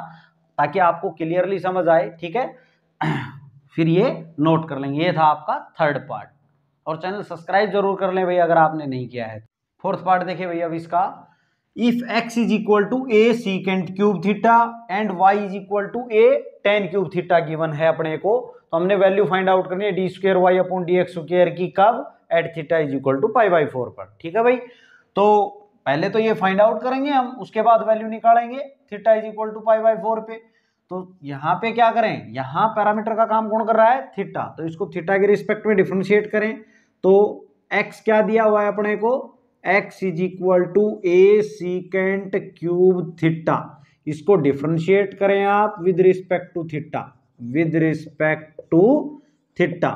ताकि आपको क्लियरली समझ आए, ठीक है। फिर ये नोट कर लेंगे, ये था आपका थर्ड पार्ट, और चैनल सब्सक्राइब जरूर कर लें भाई अगर आपने नहीं किया है। फोर्थ पार्ट देखिए भैया अब इसका, if x is equal to a secant cube theta and y is equal to a tan cube theta given है अपने को, तो हमने वैल्यू फाइंड आउट करनी है d square Y upon D x square की, कब at theta is equal to pi by 4 पर, ठीक है भाई। तो पहले तो ये फाइंड आउट करेंगे हम, उसके बाद वैल्यू निकालेंगे theta is equal to pi by 4 पे। तो यहाँ पे क्या करें, यहाँ पैरामीटर का काम कौन कर रहा है थीटा, तो इसको थीटा के रिस्पेक्ट में डिफरेंशिएट करें, तो x क्या दिया हुआ है अपने को, x is equal to a secant cube theta, इसको डिफरेंशिएट करें आप with respect to theta, with respect to theta,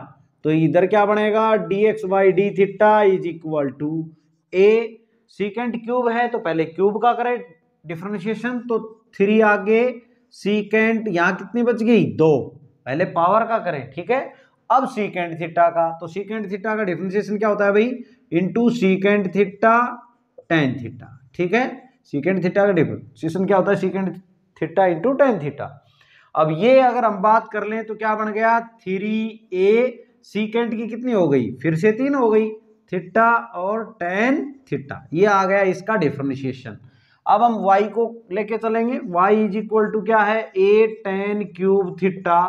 तो इधर क्या बनेगा dx by D theta is equal to a secant cube है, तो पहले क्यूब का करें डिफरेंशिएशन, तो 3 आगे सीकेंट, यहाँ कितनी बच गई 2, पहले पावर का करें, ठीक है। अब सीकेंट थीटा का, तो सीकेंट थीटा का डिफरेंशिएशन क्या होता है भाई, into secant theta tan theta, ठीक है। सीकेंट थीटा का डिफरेंशिएशन क्या होता है, secant theta into tan theta. अब ये अगर हम बात कर लें तो क्या बन गया 3a सीकेंट की कितनी हो गई, फिर से 3 हो गई, थीटा और टेन थीटा, ये आ गया इसका डिफरेंशिएशन। अब हम y को लेके चलेंगे, y इज इक्वल टू क्या है a टेन क्यूब थीटा,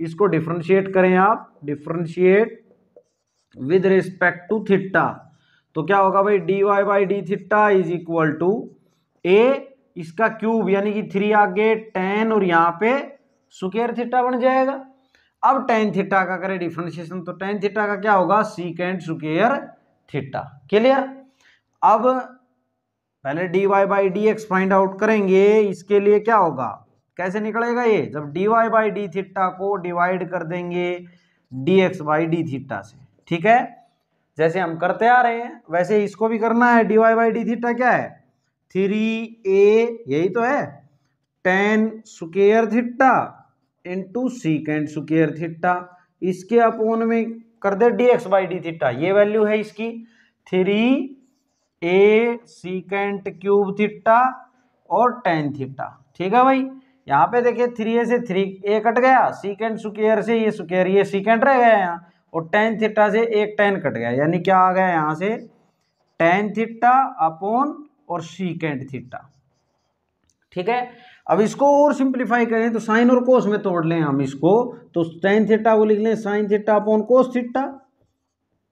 इसको डिफरेंशिएट करें आप, differentiate with respect to theta, तो क्या होगा भाई dy by D theta is equal to a इसका क्यूब यानी कि 3 आगे टेन और यहाँ पे स्क्वायर थीटा बन जाएगा। अब टेन थीटा का करें डिफरेंशिएशन, तो टेन थीटा का क्या होगा सीकेंट स्क्वायर थीटा, क्लियर। अब पहले dy by D x find out करेंगे, इसके लिए क्या होगा, कैसे निकलेगा ये, जब dy बाई डी थीटा को डिवाइड कर देंगे dx बाई डी थीटा से, ठीक है, जैसे हम करते आ रहे हैं वैसे इसको भी करना है। dy बाई डी थीटा क्या है 3a, यही तो है, ten square theta into secant square theta, इसके अपोन में कर दे dx बाई डी थीटा, ये वैल्यू है इसकी 3a सीकेंट क्यूब थीटा और टेन थीटा, ठीक है भाई। यहाँ पे देखिए 3a से 3a कट गया, सीकेंट स्क्वायर से ये स्क्वायर, ये सीकेंट रह गया यहाँ, और टेन थीटा से एक टेन कट गया, यानी क्या आ गया यहाँ से टेन थीटा अपॉन और सीकेंट थीटा, ठीक है। अब इसको और सिंप्लीफाई करें तो साइन और कोस में तोड़ लें हम इसको, तो टेन थीटा को लिख लें sine theta upon cos theta,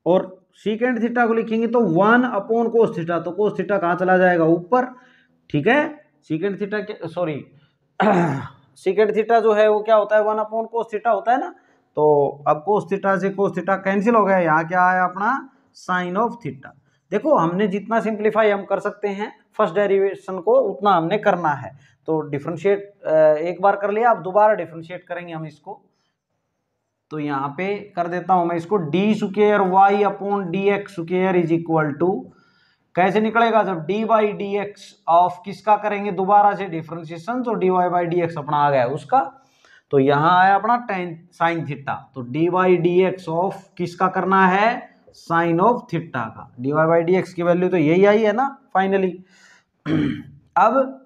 और सीकेंट थीटा को लिखेंगे तो 1 अपॉन कोस थीटा, तो कोस थीटा कहाँ चला जाएगा ऊपर, ठीक है। सीकेंट थीटा के सॉरी सीकेंट थीटा जो है वो क्या होता है 1 अपॉन कोस थीटा होता है ना, तो अब कोस थीटा से कोस थीटा कैंसिल हो गया, यहाँ क्या आया अपना साइन ऑफ थीटा। देखो हमने जितना सिंप्लीफाई हम कर सकते हैं फर्स्ट डेरिवेशन को उतना हमने करना है, तो डिफरेंशिएट एक बार कर लिया, अब दोबारा डिफरेंशिएट करेंगे हम इसको, तो यहाँ पे कर देता हूं मैं इसको d square Y upon D x square is equal to, कैसे निकलेगा जब d by D x of किसका करेंगे दोबारा से डिफरेंशिएशन, तो D Y by D x अपना आ गया उसका, तो यहाँ आया अपना टेन साइन थीटा, तो D by D x of किसका करना है साइन ऑफ थीटा का, d Y by D x की वैल्यू तो यही आई है ना फाइनली। अब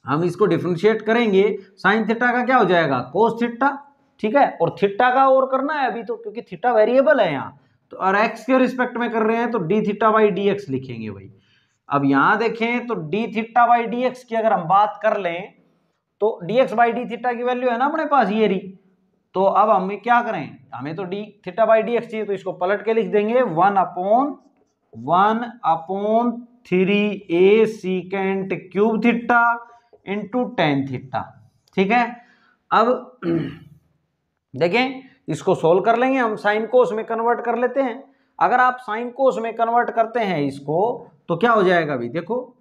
हम इसको डिफरेंशिएट करेंगे, साइन थीटा का क्या हो जाएगा कोस थीटा, ठीक है, और थीटा का और करना है अभी तो, क्योंकि थीटा वेरिएबल है यहाँ तो, और एक्स के रिस्पेक्ट में कर रहे हैं तो D theta by D x लिखेंगे भाई। अब यहां देखें तो D theta by D x की अगर हम बात कर लें तो D x by D theta की वैल्यू है ना अपने पास ये रही, तो अब हमें क्या करें, हमें तो D theta by D x चाहिए, तो इसको पलट के लिख देंगे 1/3 a secant cube theta into tan theta. ठीक है, अब देखें इसको सोल्व कर लेंगे हम, साइन कोस में कन्वर्ट कर लेते हैं। अगर आप साइन कोस में कन्वर्ट करते हैं इसको तो क्या हो जाएगा अभी देखो,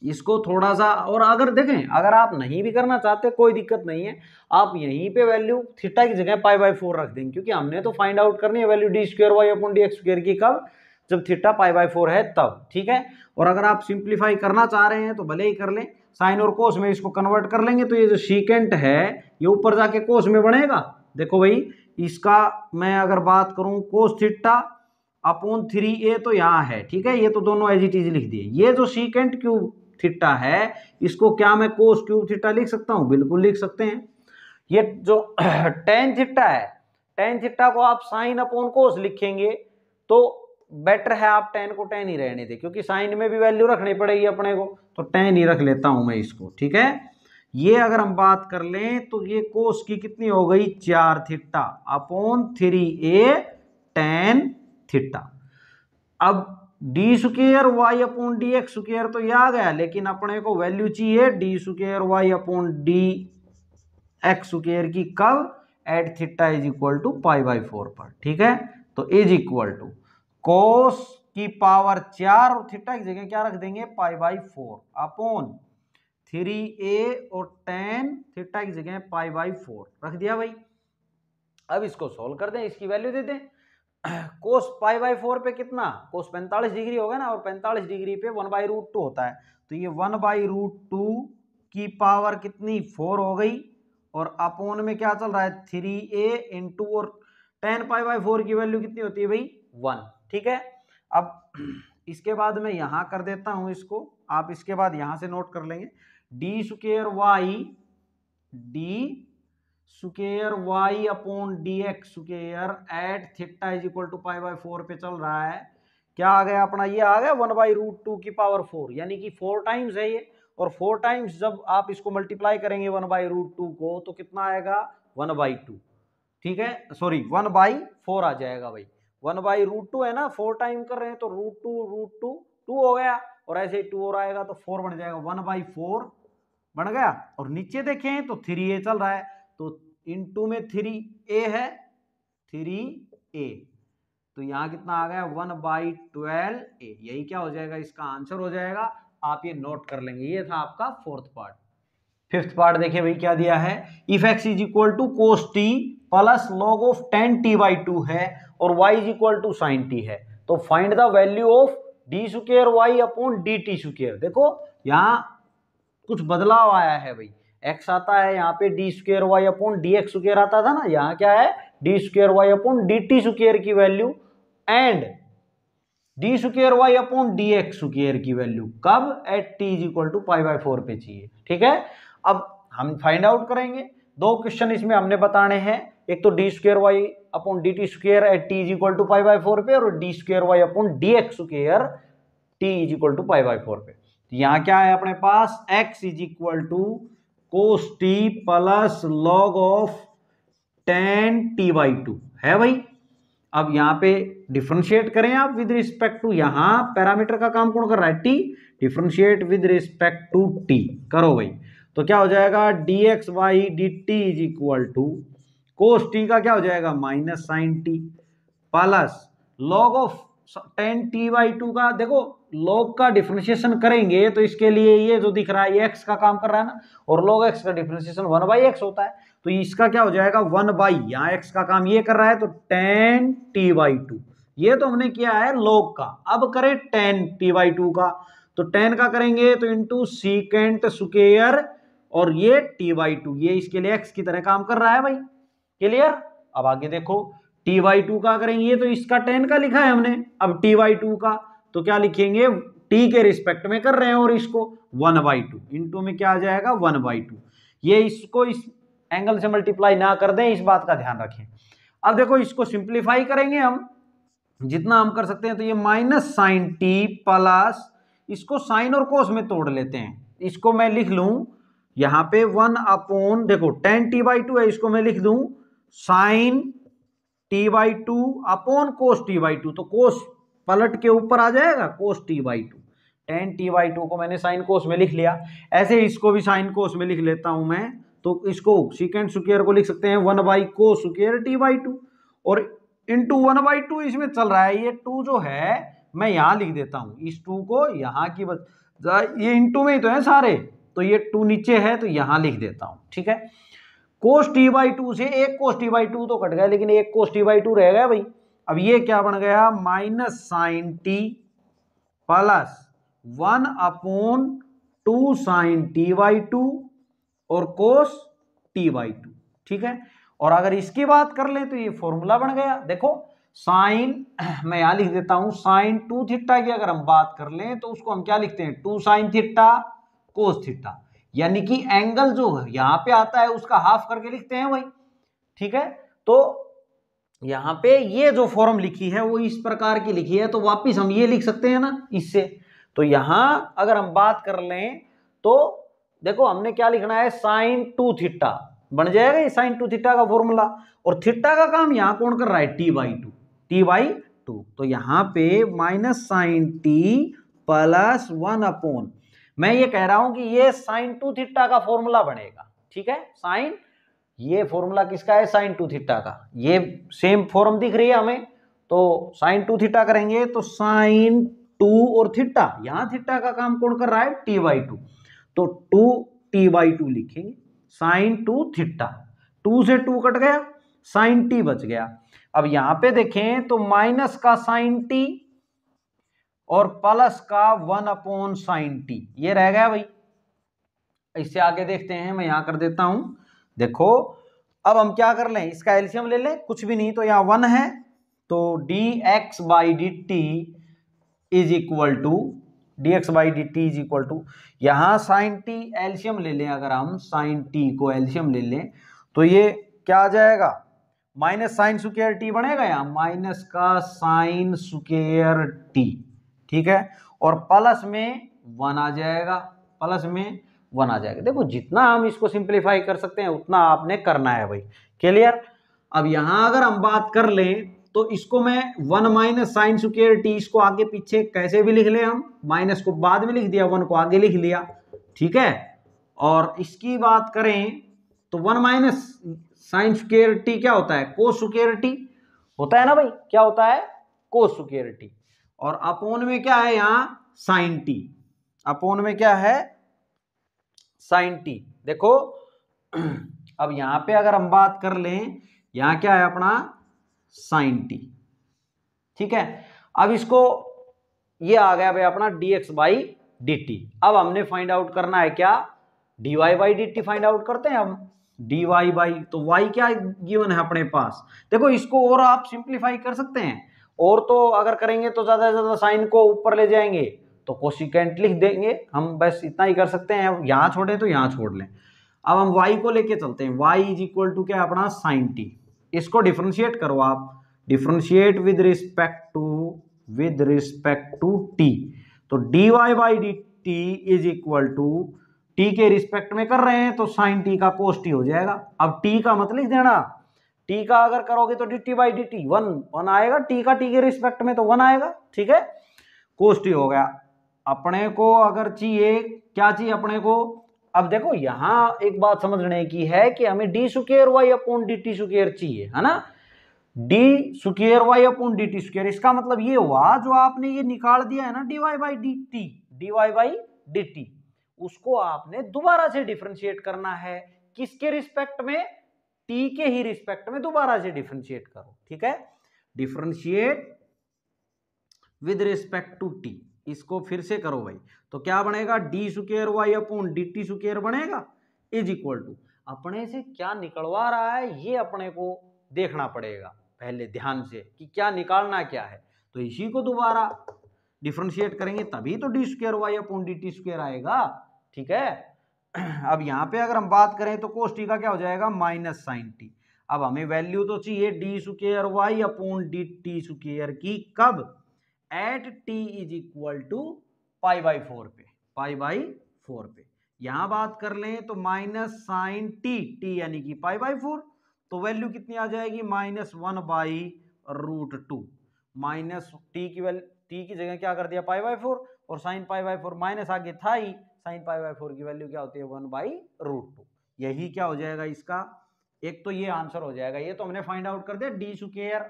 इसको थोड़ा सा, और अगर देखें अगर आप नहीं भी करना चाहते कोई दिक्कत नहीं है, आप यहीं पे वैल्यू थीटा की जगह π/4 रख देंगे, क्योंकि हमने तो फाइंड आउट करनी है value d square Y upon D x square की, कब, जब थीटा π/4 है तब। ठीक है, और अगर आप सिंप्लीफाई करना चाह रहे हैं तो भले ही कर लें, साइन और कोस में इसको कन्वर्ट कर लेंगे तो ये जो सीकेंट है ये ऊपर जाके कोस में बनेगा। देखो भाई इसका मैं अगर बात करूं कोस थीटा अपॉन 3a तो यहाँ है, ठीक है, ये तो दोनों एज इट इज लिख दिए। ये जो सीकेंट क्यूब थीटा है इसको क्या मैं कोस क्यूब थीटा लिख सकता हूँ, बिल्कुल लिख सकते हैं। ये जो टेन थीटा है, टेन थीटा को आप साइन अपॉन कोस लिखेंगे तो बेटर है आप टेन को टेन ही रहने दें, क्योंकि साइन में भी वैल्यू रखनी पड़ेगी अपने को, तो टेन ही रख लेता हूं मैं इसको। ठीक है, ये अगर हम बात कर लें तो ये कोस की कितनी हो गई 4 theta upon 3a tan theta. अब d square Y upon D x square तो ये आ गया, लेकिन अपने को वैल्यू चाहिए d square Y upon D x square की, कब, at theta is equal to π/4 पर। ठीक है, तो इज इक्वल टू कोस की पावर 4 और थीटा की जगह क्या रख देंगे π/4 अपॉन 3a और tan थीटा की जगह π/4 रख दिया भाई। अब इसको सोल्व कर दें, इसकी वैल्यू दे दें। कोस π/4 पे कितना, कोस 45 डिग्री होगा ना, और 45 डिग्री पे 1/√2 होता है, तो ये 1/√2 की पावर कितनी 4 हो गई, और अपोन में क्या चल रहा है 3a इंटू, और tan π/4 की वैल्यू कितनी होती है भाई 1। ठीक है, अब इसके बाद मैं यहां कर देता हूं इसको, आप इसके बाद यहां से नोट कर लेंगे d square Y upon D x square at theta is equal to π/4 पे चल रहा है। क्या आ गया अपना, ये आ गया 1/√2 की पावर 4, यानी कि 4 टाइम्स है ये, और 4 टाइम्स जब आप इसको मल्टीप्लाई करेंगे 1/√2 को तो कितना आएगा 1/2। ठीक है, सॉरी 1/4 आ जाएगा भाई, 1/√2 है ना, 4 टाइम कर रहे हैं तो √2 2 हो गया, और ऐसे ही 2 और आएगा तो 4 बन जाएगा, 1/4 बन गया। और नीचे देखें तो 3a चल रहा है, तो इनटू में 3a है 3a, तो यहाँ कितना आ गया 1/12a, यही क्या हो जाएगा इसका आंसर हो जाएगा। आप ये नोट कर लेंगे, ये था आपका फोर्थ पार्ट। फिफ्थ पार्ट देखिए भाई क्या दिया है, if x is equal to cos t plus log of tan t/2 है और y is equal to sine t है, तो find the value of d square Y upon d t square. देखो यहाँ कुछ बदलाव आया है भाई, x आता है यहाँ पे d square Y upon D x square आता था ना, यहाँ क्या है d square Y upon d t square की value and d square Y upon D x square की वैल्यू, कब, at T is equal to π/4 पे चाहिए। ठीक है, अब हम फाइंड आउट करेंगे, दो क्वेश्चन इसमें हमने बताने हैं, एक तो D square Y upon d t square at T is equal to π/4 पे, और d square Y upon D x square t is equal to π/4 पे। तो यहाँ क्या है अपने पास x is equal to cos t plus log of tan t/2 है भाई। अब यहाँ पे डिफरेंशिएट करें आप विद रिस्पेक्ट टू, यहाँ पैरामीटर का काम कौन कर रहा है t, differentiate with respect to t करो भाई, तो क्या हो जाएगा dx by D T is equal to cos t का क्या हो जाएगा minus sine t plus log of tan t/2 का, देखो लॉग का डिफरेंशिएशन करेंगे तो इसके लिए ये जो दिख रहा है ये x का काम कर रहा है ना, और log x का डिफरेंशिएशन 1/x होता है, तो इसका क्या हो जाएगा 1/, यहाँ x का काम ये कर रहा है तो tan t/2, ये तो हमने किया है log का। अब करें tan t/2 का, तो tan का करेंगे तो इंटू सीकेंट स्क्वायर और ये t/2, ये इसके लिए x की तरह काम कर रहा है भाई, क्लियर। अब आगे देखो t/2 का करेंगे तो इसका tan का लिखा है हमने, अब t/2 का तो क्या लिखेंगे t के रिस्पेक्ट में कर रहे हैं और इसको 1/2 इंटू में क्या आ जाएगा 1/2, ये इसको इस एंगल से मल्टीप्लाई ना कर दें, इस बात का ध्यान रखें। अब देखो इसको सिंप्लीफाई करेंगे हम जितना हम कर सकते हैं, तो ये माइनस साइन टी प्लस, इसको साइन और कोस में तोड़ लेते हैं, इसको मैं लिख लूं यहां पे 1 अपॉन, देखो tan t/2 है, इसको मैं लिख दूं साइन t/2 अपॉन कोस t/2, तो कोस पलट के ऊपर आ जाएगा कोस t/2, tan t/2 को मैंने साइन कोस में लिख लिया। ऐसे इसको भी साइन कोस में लिख लेता हूं मैं, तो इसको सीकेंट स्क्वायर को लिख सकते हैं 1/कोस स्क्वायर t/2, और इंटू 1/2 इसमें चल रहा है, ये 2 जो है मैं यहां लिख देता हूं, इस 2 को यहां की ये इंटू में ही तो है सारे, तो ये 2 नीचे है तो यहां लिख देता हूं, ठीक है। कोस t/2 से एक कोस t/2 तो कट गया, लेकिन एक कोस t/2 रह गया भाई। अब ये क्या बन गया, minus sine t plus 1 upon 2 sine t/2 और कोस t/2, ठीक है। और अगर इसकी बात कर ले तो ये फॉर्मूला बन गया, देखो साइन, मैं यहां लिख देता हूं साइन 2 थीटा की अगर हम बात कर लें तो उसको हम क्या लिखते हैं, 2 साइन थीटा कोस थीटा, यानी कि एंगल जो यहां पे आता है उसका हाफ करके लिखते हैं भाई, ठीक है। तो यहां पे ये जो फॉर्म लिखी है वो इस प्रकार की लिखी है, तो वापिस हम ये लिख सकते हैं ना इससे। तो यहां अगर हम बात कर लें तो देखो हमने क्या लिखना है, साइन 2 थीटा बन जाएगा ये साइन 2 थीटा का फॉर्मूला, और थीटा का काम यहां कौन कर रहा है, t/2, तो यहां पे minus sine t plus 1 upon, मैं ये कह रहा हूं कि ये साइन 2 थीटा का फॉर्मूला बनेगा, ठीक है। साइन, ये फॉर्मूला किसका है, साइन 2 थीटा का, ये सेम फॉर्म दिख रही है हमें, तो साइन 2 थीटा करेंगे तो साइन 2 और थीटा, यहां थीटा का काम कौन कर रहा है, t/2, तो 2t/2 लिखेंगे, साइन 2 थीटा, 2 से 2 कट गया, साइन टी बच गया। अब यहां पे देखें तो माइनस का साइन टी और प्लस का 1 अपॉन साइन टी, ये रह गया भाई। इससे आगे देखते हैं, मैं यहां कर देता हूं, देखो अब हम क्या कर लें, इसका एलसीएम ले लें, कुछ भी नहीं तो यहां 1 है, तो dx/dt is equal to, dx/dt is equal to, यहां साइन टी एलसीएम ले लें, अगर हम साइन टी को एलसीएम ले लें तो ये क्या आ जाएगा, माइनस साइन स्क्वायर टी बनेगा, यहां माइनस का साइन स्क्वायर टी, ठीक है, और प्लस में 1 आ जाएगा, प्लस में 1 आ जाएगा। देखो जितना हम इसको सिंप्लीफाई कर सकते हैं उतना आपने करना है भाई, क्लियर। अब यहां अगर हम बात कर लें तो इसको मैं 1 माइनस साइन स्क्वायर टी, इसको आगे पीछे कैसे भी लिख लें हम, माइनस को बाद में लिख दिया, 1 को आगे लिख लिया, ठीक है। और इसकी बात करें तो 1 माइनस साइन स्क्वायर टी क्या होता है, कोस स्क्वायर टी होता है ना भाई, क्या होता है, कोस स्क्वायर टी, और अपोन में क्या है यहां, साइन टी, अपोन में क्या है, साइन टी। देखो अब यहां पे अगर हम बात कर लें, यहां क्या है अपना साइन टी, ठीक है। अब इसको, ये आ गया भाई अपना dx/dt। अब हमने फाइंड आउट करना है क्या, dy/dt फाइंड आउट करते हैं हम, dy तो y क्या गिवन है अपने पास, देखो इसको और आप सिंप्लीफाई कर सकते हैं, और तो अगर करेंगे तो ज्यादा से ज्यादा साइन को ऊपर ले जाएंगे तो कोसिकेंट लिख देंगे हम, बस इतना ही कर सकते हैं। यहां छोड़े तो यहां छोड़ लें। अब हम y को लेके चलते हैं, y इज इक्वल टू क्या अपना साइन टी, इसको डिफरेंशिएट करो आप, differentiate with respect to t, तो dy/dt is equal to, t के रिस्पेक्ट में कर रहे हैं तो साइन टी का कोस टी हो जाएगा। अब टी का मत लिख देना, टी का अगर करोगे तो dt/dt 1 आएगा, टी का टी के रिस्पेक्ट में तो 1 आएगा, ठीक है, कोस टी हो गया। अपने को अगर चाहिए, क्या चाहिए अपने को, अब देखो यहां एक बात समझने की है कि हमें d²y/dt² चाहिए, है ना, d²y/dt², इसका मतलब ये हुआ जो आपने ये निकाल दिया है ना dy/dt, उसको आपने दोबारा से डिफरेंशिएट करना है, किसके रिस्पेक्ट में, टी के ही रिस्पेक्ट में दोबारा से डिफरेंशिएट करो, ठीक है, differentiate with respect to t, इसको फिर से करो भाई, तो क्या बनेगा, d²y/dt² बनेगा, इज इक्वल टू, अपने से क्या निकलवा रहा है ये अपने को देखना पड़ेगा पहले ध्यान से कि क्या निकालना क्या है, तो इसी को दोबारा डिफरेंशिएट करेंगे तभी तो d²y/dt² आएगा, ठीक है। अब यहाँ पे अगर हम बात करें तो कोस टी का क्या हो जाएगा माइनस साइन टी। अब हमें वैल्यू तो चाहिए d square Y upon d t square की, कब, at T is equal to pi by 4 पे, पाई बाई 4 पे। यहां बात कर लें तो माइनस साइन टी, टी यानी कि पाई बाई 4, तो वैल्यू कितनी आ जाएगी minus 1 by root 2। Minus t की वैल्यू, टी की जगह क्या कर दिया पाई बाई 4, और साइन पाई बाई 4 माइनस आगे था ही, साइन पाई बाई 4 की वैल्यू क्या होती है 1 बाई रूट 2। यही क्या हो जाएगा इसका, एक तो ये आंसर हो जाएगा। ये तो हमने फाइंड आउट कर दिया d square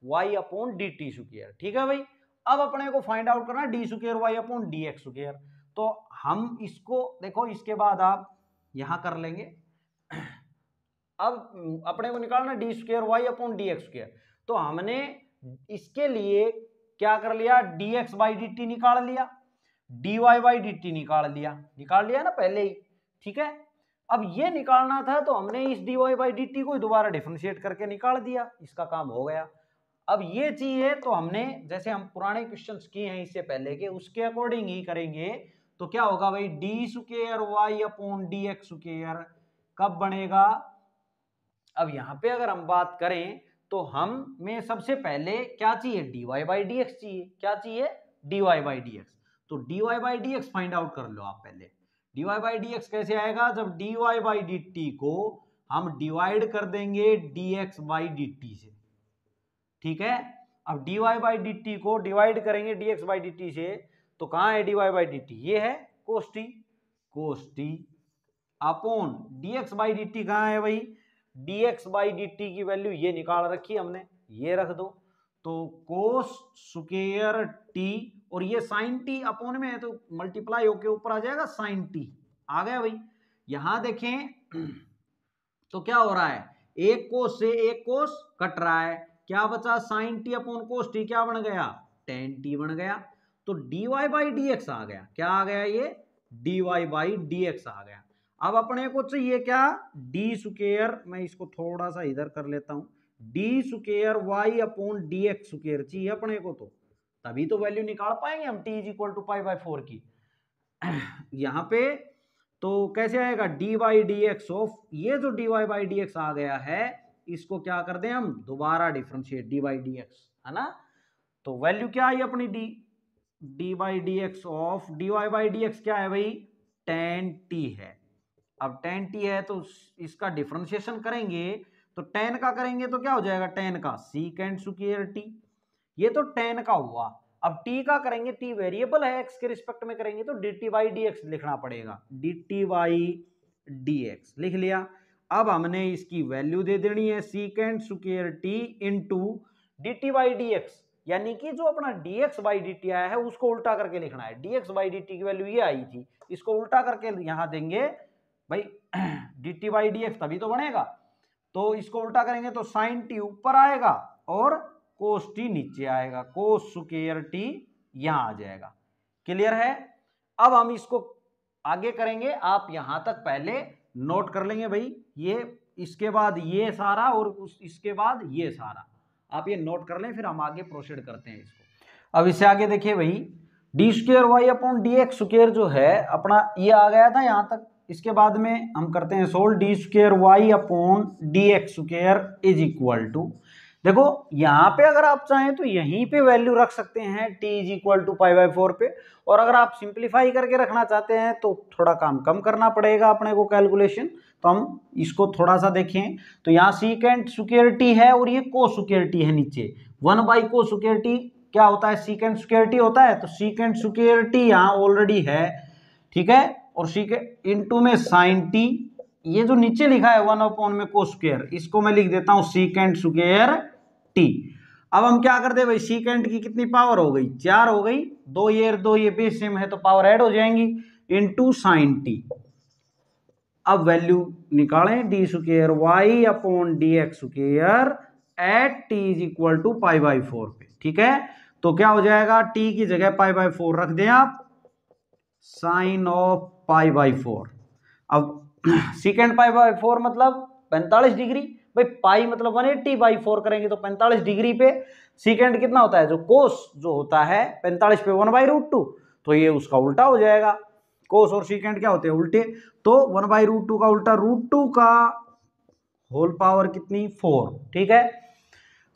Y upon d t square, ठीक है भाई। अब अपने को फाइंड आउट करना d square Y upon D x square. तो हम इसको देखो, इसके बाद आप यहां कर लेंगे। अब अपने को निकालना d square Y upon D x square, तो हमने इसके लिए क्या कर लिया, d x by D t निकाल लिया, d Y by D t निकाल लिया ना पहले ही, ठीक है। अब ये निकालना था तो हमने इस d Y by D t को दोबारा डिफरेंशिएट करके निकाल दिया, इसका काम हो गया। अब ये चाहिए तो हमने जैसे हम पुराने क्वेश्चंस किए हैं इससे पहले के, उसके अकॉर्डिंग ही करेंगे। तो क्या होगा भाई, d square Y upon D x square कब बनेगा। अब यहां पे अगर हम बात करें तो हम में सबसे पहले क्या चाहिए, d Y by D x चाहिए। क्या चाहिए, d Y by D x. तो D Y by D x find out कर लो आप पहले। D Y by D x कैसे आएगा, जब d Y by D t को हम डिवाइड कर देंगे d x by D t से, ठीक है। अब d Y by D t को डिवाइड करेंगे d x by D t से, तो कहां है D Y by D t, ये है cos t, cos t upon D x by D t कहां है भाई, d x by D t की वैल्यू ये निकाल रखी हमने, ये रख दो। तो कोस स्क्वायर टी, और ये साइन टी अपॉन में है तो मल्टीप्लाई होके ऊपर आ जाएगा साइन टी, आ गया भाई। यहां देखें तो क्या हो रहा है, एक कोस से एक कोस कट रहा है, क्या बचा sine t upon cos t, क्या बन गया टेन टी बन गया। तो D Y by D x आ गया, क्या आ गया ये d Y by D x आ गया। अब अपने को चाहिए क्या, डी स्क्वायर, मैं इसको थोड़ा सा इधर कर लेता हूं, d square Y upon D x square चाहिए अपने को, तो तभी तो वैल्यू निकाल पाएंगे हम t is equal to pi by 4 की। यहां पे तो कैसे आएगा, d y d x of, ये जो d Y by D x आ गया है इसको क्या कर दें हम दोबारा differentiate, d by D x है ना। तो वैल्यू क्या आई अपनी d by D x of D Y by D x क्या है भाई, टेन टी है। अब टेन टी है तो इसका डिफरेंशिएशन करेंगे, तो टेन का करेंगे तो क्या हो जाएगा, टेन का सीकेंड स्क्वायर टी, ये तो टेन का हुआ। अब टी का करेंगे, टी वेरिएबल है, एक्स के रिस्पेक्ट में करेंगे तो D t by D x लिखना पड़ेगा, D t by D x लिख लिया। अब हमने इसकी वैल्यू दे देनी है secant square T into D t by D x, यानी कि जो अपना D x by D T आया है उसको उल्टा करके लिखना है। D x by D t की वैल्यू ये आई थी, इसको उल्टा करके यहां देंगे भाई, d t by D x तभी तो बनेगा। तो इसको उल्टा करेंगे तो साइन टी ऊपर आएगा और कोस टी नीचे आएगा, कोस स्क्वायर टी यहां आ जाएगा। क्लियर है। अब हम इसको आगे करेंगे, आप यहां तक पहले नोट कर लेंगे भाई, ये इसके बाद ये सारा और इसके बाद ये सारा आप ये नोट कर लें, फिर हम आगे प्रोसीड करते हैं इसको। अब इससे आगे देखिए भाई, d square Y upon D x square जो है अपना ये आ गया था यहां तक। इसके बाद में हम करते हैं solve, d square Y upon D x square is equal to, देखो यहाँ पे अगर आप चाहें तो यहीं पे वैल्यू रख सकते हैं t is equal to pi by 4 पे, और अगर आप सिंप्लीफाई करके रखना चाहते हैं तो थोड़ा काम कम करना पड़ेगा अपने को कैलकुलेशन। तो हम इसको थोड़ा सा देखें तो यहाँ सीकेंड स्क्वायर टी है और ये कोस स्क्वायर टी है नीचे, 1 बाई कोस स्क्वायर टी क्या होता है, सीकेंड स्क्वायर टी होता है। तो सीकेंड स्क्वायर टी यहाँ ऑलरेडी है, ठीक है, और सीकेंड इनटू में साइन टी, ये जो नीचे लिखा है 1 अपॉन में कोस स्क्वायर, इसको मैं लिख देता हूँ सीकेंड स्क्वायर टी। अब हम क्या करते हैं भाई, सीकेंड की कितनी पावर हो गई, 4 हो गई, दो ये बेस सेम है तो पावर ऐड हो जाएंगी, इनटू साइन टी। अब वैल्यू निकालें, d square Y upon D x square at T is equal to pi by 4 पे, ठीक है। तो क्या हो जाएगा, टी की जगह पाई बाई 4 रख दें आप, साइन ऑफ पाई बाई 4। अब सीकेंड पाई बाई 4 मतलब 45 डिग्री, भाई पाई मतलब 180 बाई 4 करेंगे तो 45 डिग्री पे सीकेंड कितना होता है, जो कोस जो होता है 45 पे 1 बाई रूट 2, तो ये उसका उल्टा हो जाएगा, कोस और सीकेंड क्या होते हैं, उल्टे। तो 1/√2 का उल्टा √2 का होल पावर कितनी, 4, ठीक है।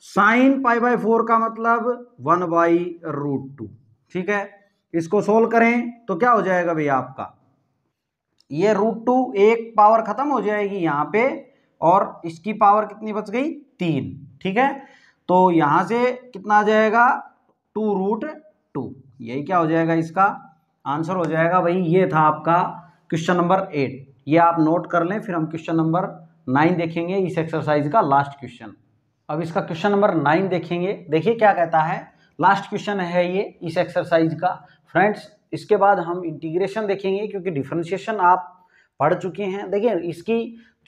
साइन π/4 का मतलब 1/√2, ठीक है। इसको सोल्व करें तो क्या हो जाएगा भैया आपका, ये √2 एक पावर खत्म हो जाएगी यहाँ पे, और इसकी पावर कितनी बच गई, 3, ठीक है। तो यहां से कितना आ जाएगा, 2√2, यही क्या हो जाएगा, इसका आंसर हो जाएगा भाई। ये था आपका क्वेश्चन नंबर 8, ये आप नोट कर लें। फिर हम क्वेश्चन नंबर 9 देखेंगे, इस एक्सरसाइज का लास्ट क्वेश्चन। अब इसका क्वेश्चन नंबर 9 देखेंगे, देखिए क्या कहता है, लास्ट क्वेश्चन है ये इस एक्सरसाइज का फ्रेंड्स। इसके बाद हम इंटीग्रेशन देखेंगे, क्योंकि डिफरेंशिएशन आप पढ़ चुके हैं। देखिए इसकी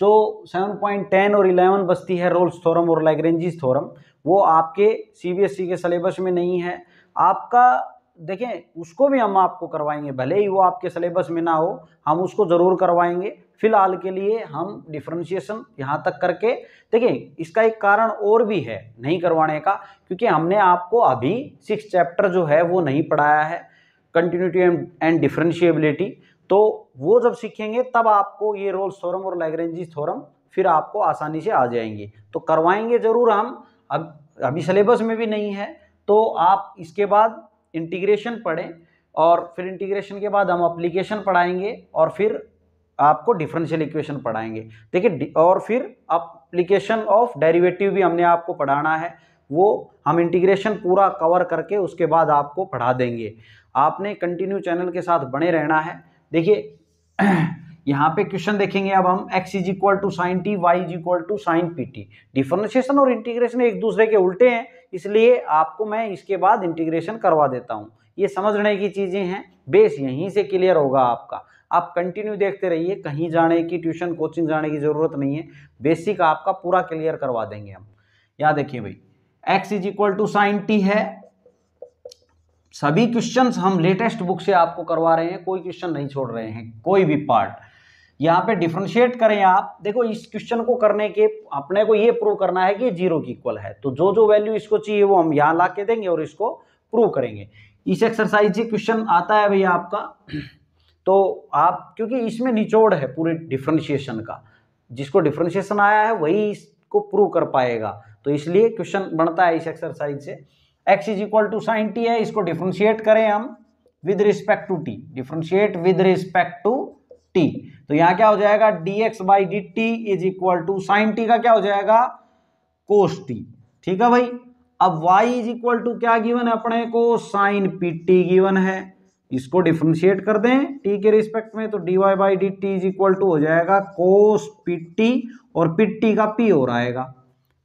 जो 7.10 और 11 बचती है, रोल्स थ्योरम और लैग्रेंजीज थ्योरम, वो आपके सीबीएसई के सिलेबस में नहीं है आपका। देखें उसको भी हम आपको करवाएंगे, भले ही वो आपके सिलेबस में ना हो, हम उसको ज़रूर करवाएंगे। फिलहाल के लिए हम डिफरेंशिएशन यहाँ तक करके, देखिए इसका एक कारण और भी है नहीं करवाने का, क्योंकि हमने आपको अभी 6 चैप्टर जो है वो नहीं पढ़ाया है, कंटिन्यूटी एंड डिफरेंशिएबिलिटी। तो वो जब सीखेंगे तब आपको ये रोल्स थ्योरम और लैग्रेंजीज थ्योरम फिर आपको आसानी से आ जाएंगे, तो करवाएंगे ज़रूर हम। अब अभी सिलेबस में भी नहीं है, तो आप इसके बाद इंटीग्रेशन पढ़ें, और फिर इंटीग्रेशन के बाद हम एप्लीकेशन पढ़ाएंगे, और फिर आपको डिफरेंशियल इक्वेशन पढ़ाएंगे। देखिए और फिर एप्लीकेशन ऑफ डेरिवेटिव भी हमने आपको पढ़ाना है, वो हम इंटीग्रेशन पूरा कवर करके उसके बाद आपको पढ़ा देंगे। आपने कंटिन्यू चैनल के साथ बने रहना है। देखिए यहाँ पे क्वेश्चन देखेंगे अब हम, x = sin t, y = sin pt। Differentiation और इंटीग्रेशन एक दूसरे के उल्टे हैं, इसलिए आपको मैं इसके बाद इंटीग्रेशन करवा देता हूँ। ये समझने की चीजें हैं, बेस यहीं से क्लियर होगा आपका। आप कंटिन्यू देखते रहिए, कहीं जाने की, ट्यूशन कोचिंग जाने की जरूरत नहीं है, बेसिक आपका पूरा क्लियर करवा देंगे हम। यहाँ देखिए भाई, x = sin t है। सभी क्वेश्चंस हम लेटेस्ट बुक से आपको करवा रहे हैं, कोई क्वेश्चन नहीं छोड़ रहे हैं, कोई भी पार्ट। यहाँ पे डिफरेंशिएट करें आप, देखो इस क्वेश्चन को करने के अपने को ये प्रूव करना है कि 0 की इक्वल है, तो जो जो वैल्यू इसको चाहिए वो हम यहाँ ला के देंगे और इसको प्रूव करेंगे। इस एक्सरसाइज से क्वेश्चन आता है भैया आपका, तो आप, क्योंकि इसमें निचोड़ है पूरे डिफरेंशिएशन का, जिसको डिफरेंशिएशन आया है वही इसको प्रूव कर पाएगा, तो इसलिए क्वेश्चन बनता है इस एक्सरसाइज से। x = sin t है, इसको डिफरेंशिएट करें हम with respect to t, differentiate with respect to t, तो यहाँ क्या हो जाएगा, dx/dt = sin t का क्या हो जाएगा, cos t, ठीक है भाई। अब y = क्या गिवन है अपने को, sin pt गिवन है, इसको डिफरेंशिएट कर दें t के रिस्पेक्ट में, तो dy/dt = हो जाएगा cos pt, और pt का p हो रहेगा,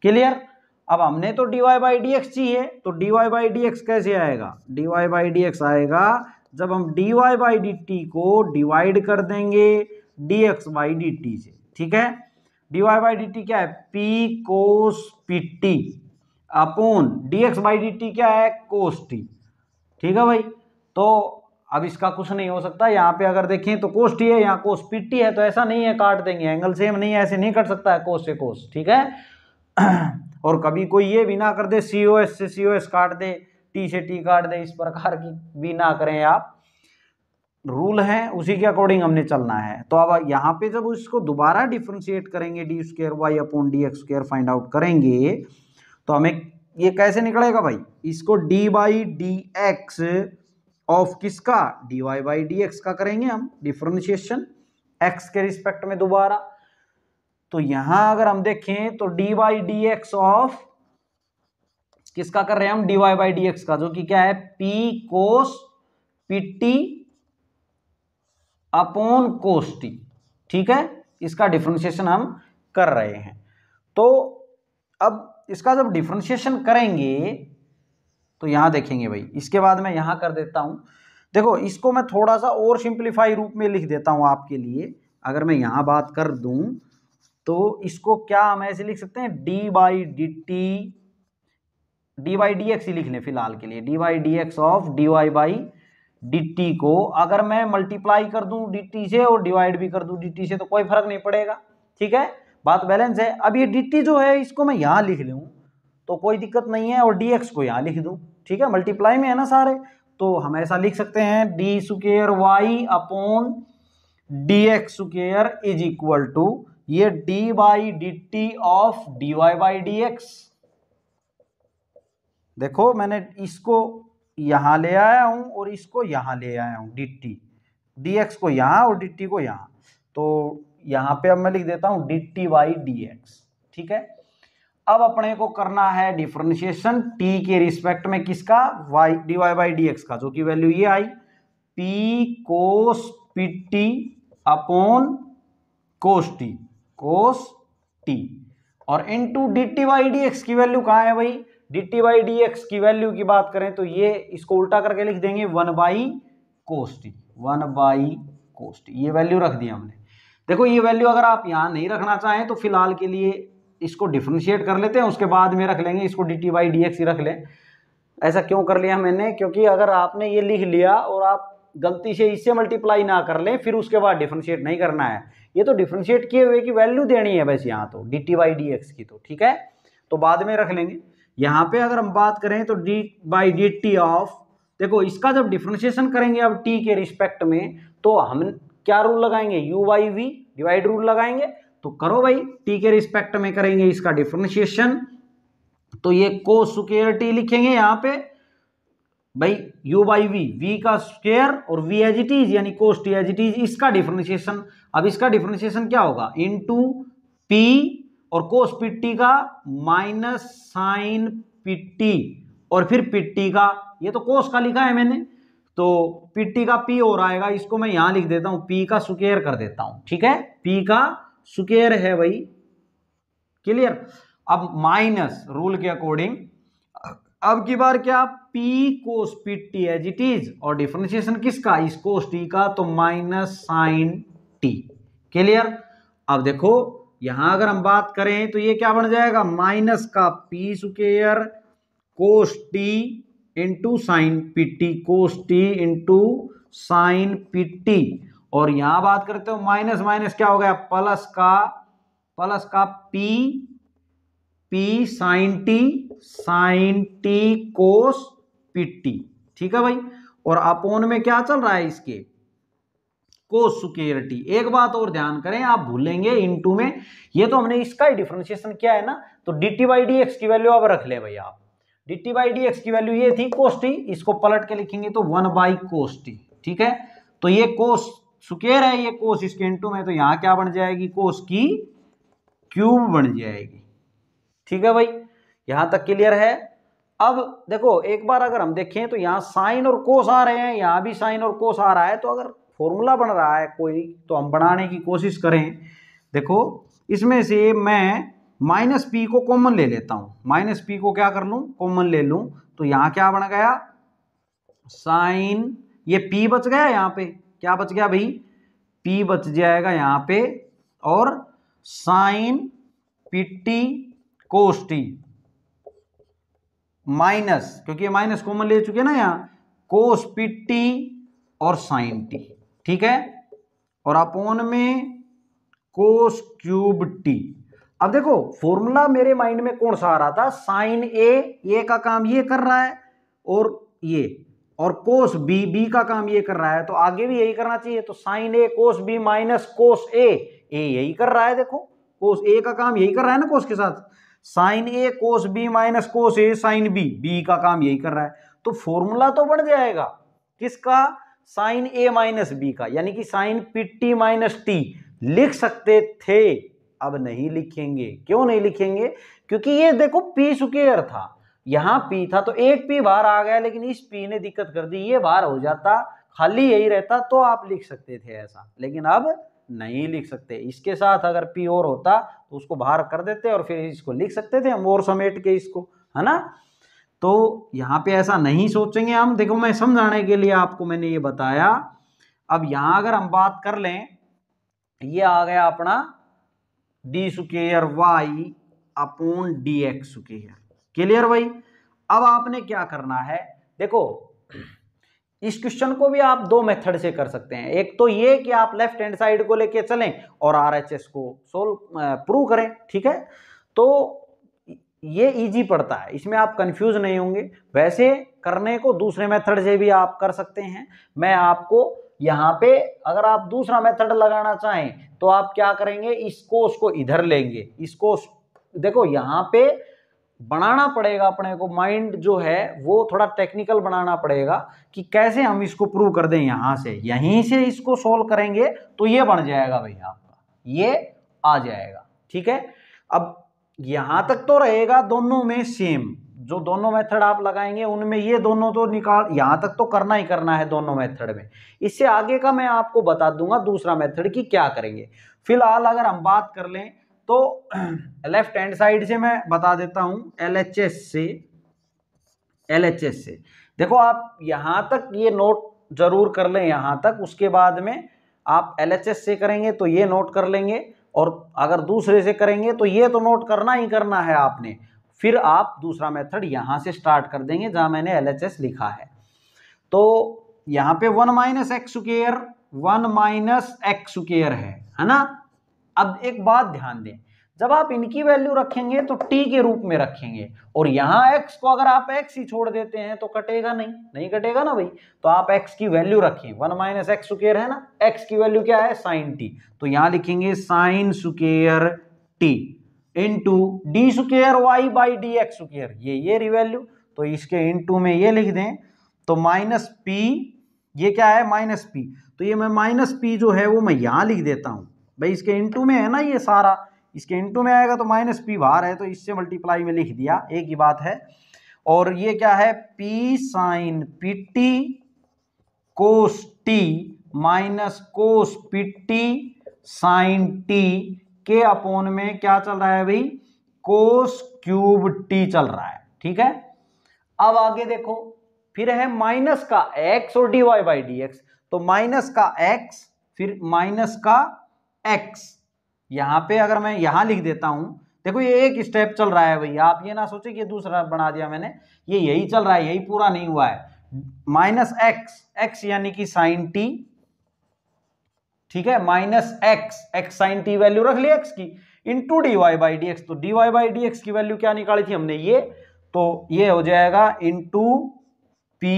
क्लियर। अब हमने तो dy/dx चाहिए, तो dy/dx कैसे आएगा, dy/dx आएगा जब हम dy/dt को डिवाइड कर देंगे dx/dt से, ठीक है। dy/dt क्या है, p cos pt upon dx/dt क्या है, cos t, ठीक है भाई। तो अब इसका कुछ नहीं हो सकता, यहाँ पे अगर देखें तो cos t है, यहाँ cos pt है, तो ऐसा नहीं है काट देंगे, एंगल सेम नहीं है, ऐसे नहीं कट सकता है cos से cos, ठीक है। और कभी कोई ये भी ना कर दे COS से COS काट दे, T से T काट दे, इस प्रकार की भी ना करें आप, रूल है उसी के अकॉर्डिंग हमने चलना है। तो अब यहाँ पे जब इसको दोबारा डिफरेंशिएट करेंगे, d²y/dx² फाइंड आउट करेंगे, तो हमें ये कैसे निकलेगा भाई, इसको d/dx ऑफ किसका, dy/dx का करेंगे हम डिफरेंशिएशन x के रिस्पेक्ट में दोबारा। तो यहां अगर हम देखें तो dy/dx ऑफ किसका कर रहे हैं हम, dy/dx का, जो कि क्या है, p cos pt upon cos t, ठीक है। इसका डिफरेंशिएशन हम कर रहे हैं। तो अब इसका जब डिफरेंशिएशन करेंगे तो यहां देखेंगे भाई, इसके बाद मैं यहां कर देता हूं, देखो इसको मैं थोड़ा सा और सिंप्लीफाई रूप में लिख देता हूं आपके लिए। अगर मैं यहां बात कर दूं तो इसको क्या हम ऐसे लिख सकते हैं, dy/dx ही लिख लें फिलहाल के लिए, dy/dx ऑफ dy/dt को अगर मैं मल्टीप्लाई कर दूं dt से और डिवाइड भी कर दूं dt से, तो कोई फर्क नहीं पड़ेगा, ठीक है, बात बैलेंस है। अब ये dt जो है इसको मैं यहां लिख लूं तो कोई दिक्कत नहीं है, और dx को यहां लिख दूं, ठीक है, मल्टीप्लाई में है ना सारे, तो हम ऐसा लिख सकते हैं d square Y upon D x square is equal to ये d by D t of D Y by D x. देखो मैंने इसको यहां ले आया हूं और इसको यहां ले आया हूं, डी टी डी एक्स को यहां और डी टी को यहां, तो यहां पे अब मैं लिख देता हूं D t by D x. ठीक है, अब अपने को करना है डिफरेंशिएशन टी के रिस्पेक्ट में किसका, y d Y by D x का, जो कि वैल्यू ये आई p cos p t upon cos t और into d t by D x की वैल्यू कहाँ है भाई, d t by D x की वैल्यू की बात करें तो ये इसको उल्टा करके लिख देंगे 1 by cos t, 1 by cos t, ये वैल्यू रख दी हमने। देखो ये वैल्यू अगर आप यहाँ नहीं रखना चाहें तो फिलहाल के लिए इसको डिफरेंशिएट कर लेते हैं, उसके बाद में रख लेंगे इसको d t by D x ही रख लें। ऐसा क्यों कर लिया मैंने, क्योंकि अगर आपने ये लिख लिया और आप गलती से इससे मल्टीप्लाई ना कर लें फिर उसके बाद डिफरेंशिएट नहीं करना है, ये तो डिफरेंशिएट किए हुए की वैल्यू देनी है बस यहाँ तो D t by D x की, तो ठीक है तो बाद में रख लेंगे। यहाँ पे अगर हम बात करें तो D by D t of, देखो इसका जब डिफरेंशिएशन करेंगे अब टी के रिस्पेक्ट में तो हम क्या रूल लगाएंगे, u by v divide rule लगाएंगे। तो करो भाई, टी के रिस्पेक्ट में करेंगे इसका डिफरेंशिएशन, तो ये कोस स्क्वायर टी लिखेंगे यहाँ पे भाई u बाई वी का स्क्वायर और v एज इट इज यानी cos t as it is, इसका डिफरेंशिएशन। अब इसका डिफरेंशिएशन क्या होगा, इनटू p और कोस पी टी का माइनस साइन पी टी और फिर पी टी का, ये तो कोस का लिखा है मैंने तो पी टी का p और आएगा, इसको मैं यहां लिख देता हूं p का स्क्वायर कर देता हूं। ठीक है, p का स्क्वायर है भाई, क्लियर। अब माइनस रूल के अकॉर्डिंग अब की बार क्या, p cos p t as it is और डिफरेंशिएशन किसका, इस कोस टी का, तो माइनस साइन टी, क्लियर। अब देखो यहां अगर हम बात करें तो ये क्या बन जाएगा, माइनस का p square cos t into sine p t, cos t into sine p t, और यहां बात करते हो माइनस माइनस क्या हो गया, प्लस का P sine t cos p T. ठीक है भाई, और अपोन में क्या चल रहा है इसके, कोस स्क्वायर टी। एक बात और ध्यान करें, आप भूलेंगे इनटू में, ये तो हमने इसका ही डिफरेंशिएशन किया है ना, तो D t by D x की वैल्यू अब रख ले भाई आप, D t by D x की वैल्यू ये थी कोस टी, इसको पलट के लिखेंगे तो 1 बाई कोस टी। ठीक है, तो ये कोस स्क्वायर है, ये कोस इसके इनटू में, तो यहां क्या बन जाएगी, कोस की क्यूब बन जाएगी। ठीक है भाई, यहां तक क्लियर है। अब देखो एक बार अगर हम देखें तो यहाँ साइन और कोस आ रहे हैं, यहाँ भी साइन और कोस आ रहा है, तो अगर फॉर्मूला बन रहा है कोई तो हम बनाने की कोशिश करें। देखो इसमें से मैं माइनस पी को कॉमन ले लेता हूं, माइनस पी को क्या कर लूं, कॉमन ले लूं, तो यहाँ क्या बन गया, साइन, ये पी बच गया, यहाँ पे क्या बच गया भाई, पी बच जाएगा यहाँ पे, और sine p t cos t minus, क्योंकि ये माइनस कॉमन ले चुके ना यहाँ, कोस पी टी और साइन टी। ठीक है, और अपोन में कोस क्यूब टी। अब देखो फॉर्मूला मेरे माइंड में कौन सा आ रहा था, साइन ए का काम ये कर रहा है और ये, और कोस बी का काम ये कर रहा है, तो आगे भी यही करना चाहिए, तो साइन ए कोस बी माइनस कोस ए यही कर रहा है। देखो कोस ए का काम यही कर रहा है ना कोस के साथ, साइन ए कोस बी माइनस कोस ए साइन बी का काम यही कर रहा है, तो फॉर्मूला तो बन जाएगा किसका, साइन ए माइनस बी का, यानी कि sine p t minus t लिख सकते थे, अब नहीं लिखेंगे। क्यों नहीं लिखेंगे, क्योंकि ये देखो पी स्क्वायर था, यहां पी था, तो एक पी बाहर आ गया, लेकिन इस पी ने दिक्कत कर दी, ये बाहर हो जाता, खाली यही रहता तो आप लिख सकते थे ऐसा, लेकिन अब नहीं लिख सकते। इसके साथ अगर पी और होता तो उसको बाहर कर देते और फिर इसको लिख सकते थे हम और समेट के इसको, है ना। तो यहाँ पे ऐसा नहीं सोचेंगे हम, देखो मैं समझाने के लिए आपको मैंने ये बताया। अब यहाँ अगर हम बात कर लें, ये आ गया अपना D square Y upon D x square, clear भाई। अब आपने क्या करना है, देखो इस क्वेश्चन को भी आप दो मेथड से कर सकते हैं, एक तो ये कि आप लेफ्ट हैंड साइड को लेके चलें और आरएचएस को सोल्व प्रूव करें। ठीक है, तो ये इजी पड़ता है, इसमें आप कंफ्यूज नहीं होंगे। वैसे करने को दूसरे मेथड से भी आप कर सकते हैं। मैं आपको यहाँ पे अगर आप दूसरा मेथड लगाना चाहें तो आप क्या करेंगे, इसको उसको इधर लेंगे, इसको देखो यहाँ पे बनाना पड़ेगा अपने को, माइंड जो है वो थोड़ा टेक्निकल बनाना पड़ेगा कि कैसे हम इसको प्रूव कर दें। यहां से यहीं से इसको सोल्व करेंगे तो ये बन जाएगा भाई आपका, ये आ जाएगा। ठीक है, अब यहां तक तो रहेगा दोनों में सेम, जो दोनों मेथड आप लगाएंगे उनमें ये दोनों तो निकाल, यहां तक तो करना ही करना है दोनों मेथड में। इससे आगे का मैं आपको बता दूंगा दूसरा मेथड की क्या करेंगे। फिलहाल अगर हम बात कर लें तो लेफ्ट हैंड साइड से मैं बता देता हूं, एलएचएस से देखो आप यहां तक ये नोट जरूर कर लें यहां तक, उसके बाद में आप एलएचएस से करेंगे तो ये नोट कर लेंगे, और अगर दूसरे से करेंगे तो ये तो नोट करना ही करना है आपने। फिर आप दूसरा मेथड यहां से स्टार्ट कर देंगे जहां मैंने एलएचएस लिखा है। तो यहां पे 1 minus x square 1 minus x square है ना। अब एक बात ध्यान दें, जब आप इनकी वैल्यू रखेंगे तो t के रूप में रखेंगे, और यहां x को अगर आप x ही छोड़ देते हैं तो कटेगा नहीं कटेगा ना भाई। तो आप x की वैल्यू रखें, 1 माइनस एक्स स्क्वायर है ना, x की वैल्यू क्या है साइन t, तो यहां लिखेंगे sine square t into d square y by D x square, ये रिवैल्यू, तो इसके इंटू में ये लिख दें, तो माइनस p, ये क्या है माइनस p, तो ये मैं माइनस p जो है वो मैं यहां लिख देता हूं भाई, इसके इंटू में है ना ये सारा, इसके इंटू में आएगा तो माइनस p बाहर है तो इससे मल्टीप्लाई में लिख दिया, एक ही बात है। और ये क्या है p sine pt cos t minus cos pt sine t के अपोन में क्या चल रहा है भाई, कोस क्यूब t चल रहा है। ठीक है, अब आगे देखो, फिर है माइनस का x और dy बाई dx, तो माइनस का x फिर माइनस का x, यहां पे अगर मैं यहां लिख देता हूं, देखो ये एक स्टेप चल रहा है भाई, आप ये ना सोचे कि ये दूसरा बना दिया मैंने, ये यही चल रहा है, यही पूरा नहीं हुआ है। माइनस x यानी कि साइन t, ठीक है, minus x sine t value रख ली x की, इंटू dy बाई dx, तो dy बाई dx की वैल्यू क्या निकाली थी हमने ये, तो ये हो जाएगा इंटू p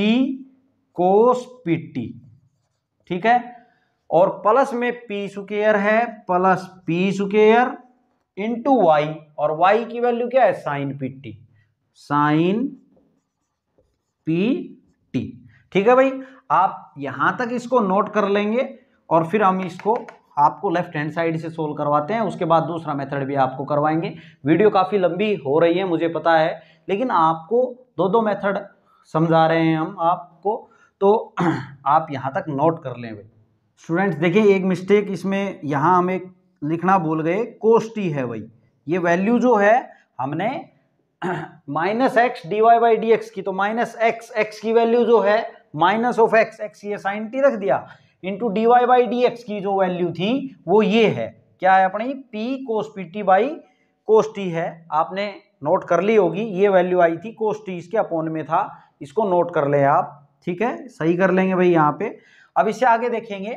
कोस pt। ठीक है, और प्लस में p स्क्वायर है, plus p square into y, और y की वैल्यू क्या है साइन pt, साइन pt। ठीक है भाई, आप यहां तक इसको नोट कर लेंगे, और फिर हम इसको आपको लेफ्ट हैंड साइड से सोल्व करवाते हैं, उसके बाद दूसरा मेथड भी आपको करवाएंगे। वीडियो काफ़ी लंबी हो रही है मुझे पता है, लेकिन आपको दो मेथड समझा रहे हैं हम आपको, तो आप यहाँ तक नोट कर लें भाई। स्टूडेंट्स देखिए एक मिस्टेक इसमें यहाँ हम एक लिखना भूल गए, कोस टी है भाई, ये वैल्यू जो है हमने minus x d Y by D x की, तो माइनस एक्स की वैल्यू जो है माइनस ऑफ एक्स ये साइन टी रख दिया, into d Y by D x की जो वैल्यू थी वो ये है, क्या है अपनी P cos p T by cos t है, आपने नोट कर ली होगी, ये वैल्यू आई थी कोस टी, इसके अपोन में था, इसको नोट कर ले आप। ठीक है, सही कर लेंगे भाई यहाँ पे। अब इससे आगे देखेंगे,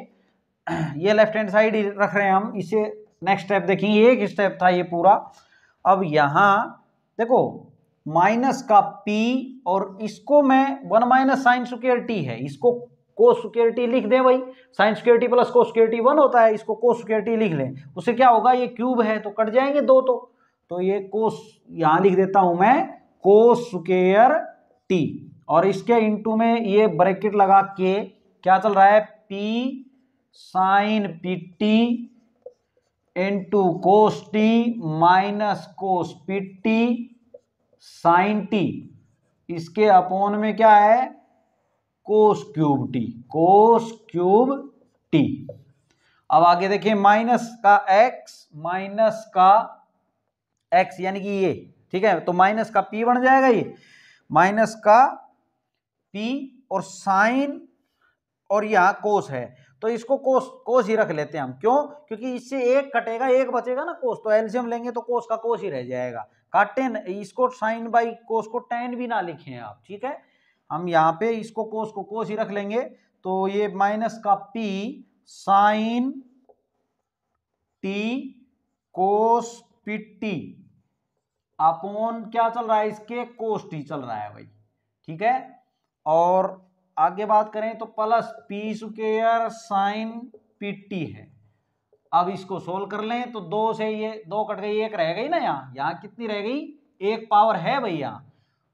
ये लेफ्ट हैंड साइड रख रहे हैं हम, इसे नेक्स्ट स्टेप देखेंगे, एक स्टेप था ये पूरा। अब यहाँ देखो माइनस का p, और इसको मैं 1 माइनस साइन स्क्वायर टी है, इसको कोस स्क्वायर टी लिख दें भाई, sign square T plus cos square T 1 होता है, इसको कोस स्क्वायर टी लिख लें, उससे क्या होगा ये क्यूब है तो कट जाएंगे दो, तो ये कोस यहाँ लिख देता हूं मैं कोस स्क्वायर टी, और इसके इंटू में ये ब्रैकेट लगा के क्या चल रहा है p sine p t into cos t minus cos p t sine t, इसके अपोन में क्या है cos cube t, cos cube t. अब आगे देखिए माइनस का x यानी कि ये, ठीक है, तो माइनस का p बन जाएगा, ये माइनस का p और साइन, और यहाँ कोस है तो इसको कोस ही रख लेते हैं हम, क्यों, क्योंकि इससे एक कटेगा एक बचेगा ना कोस, तो एलसीएम लेंगे तो कोस का कोस ही रह जाएगा, काटे इसको साइन बाई कोस को टैन भी ना लिखें आप। ठीक है, हम यहाँ पे इसको कोस को कोस ही रख लेंगे, तो ये माइनस का p sign t cos p t upon क्या चल रहा है इसके, कोस टी चल रहा है भाई, ठीक है। और आगे बात करें तो plus p square sine p T है। अब इसको सोल्व कर लें तो 2 से ये 2 कट गई, 1 रह गई ना, यहाँ कितनी रह गई, 1 पावर है भैया,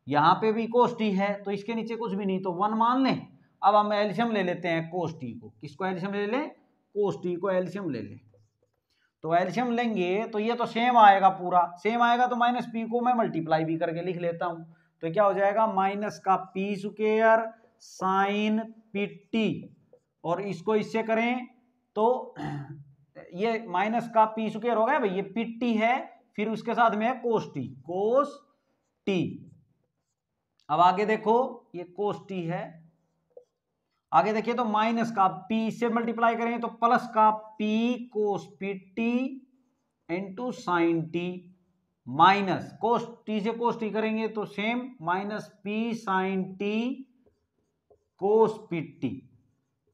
यहाँ पे भी कोस टी है तो इसके नीचे कुछ भी नहीं तो 1 मान लें। अब हम एल्शियम ले लेते हैं कोस टी को, किसको एल्शियम ले लें, कोस टी को एल्शियम ले लें। तो एल्शियम लेंगे तो ये तो सेम आएगा, पूरा सेम आएगा, तो माइनस पी को मैं मल्टीप्लाई भी करके लिख लेता हूं, तो क्या हो जाएगा माइनस का p square sine p t, और इसको इससे करें तो ये माइनस का पी स्क्वायर हो गया भाई, ये पी टी है, फिर उसके साथ में है कोस टी, कोस टी। अब आगे देखो ये कोस टी है, आगे देखिए तो माइनस का पी से मल्टीप्लाई करेंगे तो प्लस का p cos p t into sine t, minus cos t से कोस टी करेंगे तो same minus p sine t cos p t,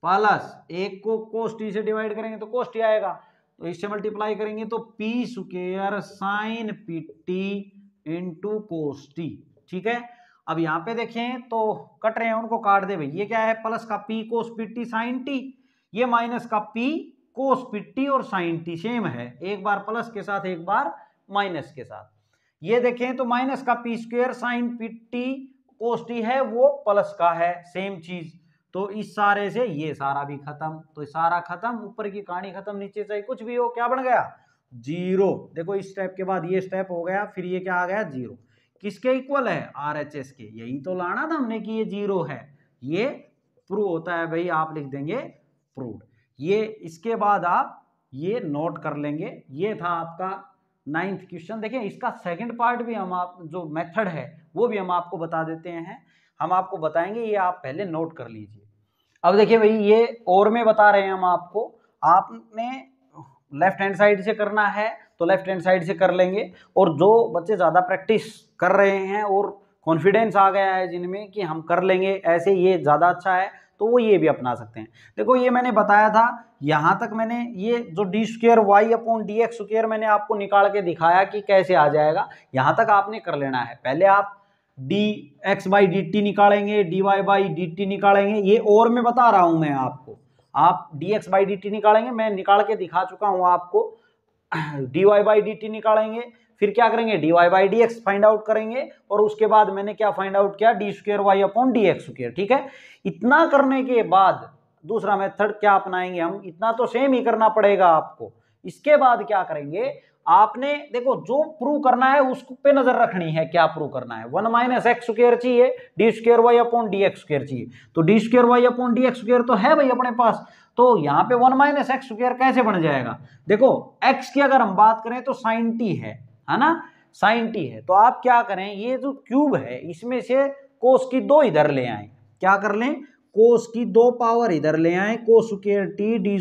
plus एक को कोस टी से डिवाइड करेंगे तो कोस टी आएगा, तो इससे मल्टीप्लाई करेंगे तो P square sine p t into cos T, ठीक है। अब यहाँ पे देखें तो कट रहे हैं, उनको काट दे भाई, ये क्या है प्लस का p cos p t sine T, ये माइनस का पी कोस पी टी और साइन टी सेम है, एक बार प्लस के साथ एक बार माइनस के साथ। ये देखें तो माइनस का p square sine p t cos t है, वो प्लस का है, सेम चीज, तो इस सारे से ये सारा भी खत्म, तो सारा खत्म, ऊपर की कहानी खत्म, नीचे चाहे कुछ भी हो, क्या बन गया 0। देखो इस स्टेप के बाद ये स्टेप हो गया, फिर ये क्या आ गया 0, किसके इक्वल है RHS के, यही तो लाना था हमने कि ये 0 है, ये प्रूव होता है भाई, आप लिख देंगे प्रूव। ये इसके बाद आप ये नोट कर लेंगे, ये था आपका 9th क्वेश्चन। देखिए इसका सेकंड पार्ट भी हम आप जो मेथड है वो भी हम आपको बता देते हैं, हम आपको बताएंगे, ये आप पहले नोट कर लीजिए। अब देखिए भाई ये और में बता रहे हैं हम आपको, आपने लेफ्ट हैंड साइड से करना है तो लेफ्ट हैंड साइड से कर लेंगे, और जो बच्चे ज़्यादा प्रैक्टिस कर रहे हैं और कॉन्फिडेंस आ गया है जिनमें कि हम कर लेंगे ऐसे, ये ज़्यादा अच्छा है, तो वो ये भी अपना सकते हैं। देखो ये मैंने बताया था, यहाँ तक मैंने ये जो d square Y upon D x square मैंने आपको निकाल के दिखाया कि कैसे आ जाएगा, यहाँ तक आपने कर लेना है। पहले आप d x by D t निकालेंगे, d Y by D t निकालेंगे, ये और मैं बता रहा हूँ मैं आपको, आप d x by D t निकालेंगे, मैं निकाल के दिखा चुका हूँ आपको, d Y by D t निकालेंगे, फिर क्या करेंगे d Y by D x find out करेंगे, और उसके बाद मैंने क्या फाइंड आउट किया d square Y upon D x square, ठीक है। इतना करने के बाद दूसरा मेथड क्या अपनाएंगे हम, इतना तो सेम ही करना पड़ेगा आपको। इसके बाद क्या करेंगे, आपने देखो जो प्रूव करना है उस पे नजर रखनी है, क्या प्रूव करना है, 1 माइनस एक्स स्क्वायर चाहिए, d square Y upon D x square चाहिए, तो D square Y upon D x square तो है भाई अपने पास, तो यहाँ पे 1 माइनस एक्स स्क्वायर कैसे बन जाएगा, देखो x की अगर हम बात करें तो साइन टी है ना, साइन टी है, तो आप क्या करें, ये जो क्यूब है इसमें से कोस की 2 इधर ले आए, क्या कर लें, कोस की 2 पावर इधर ले आए, cos square t d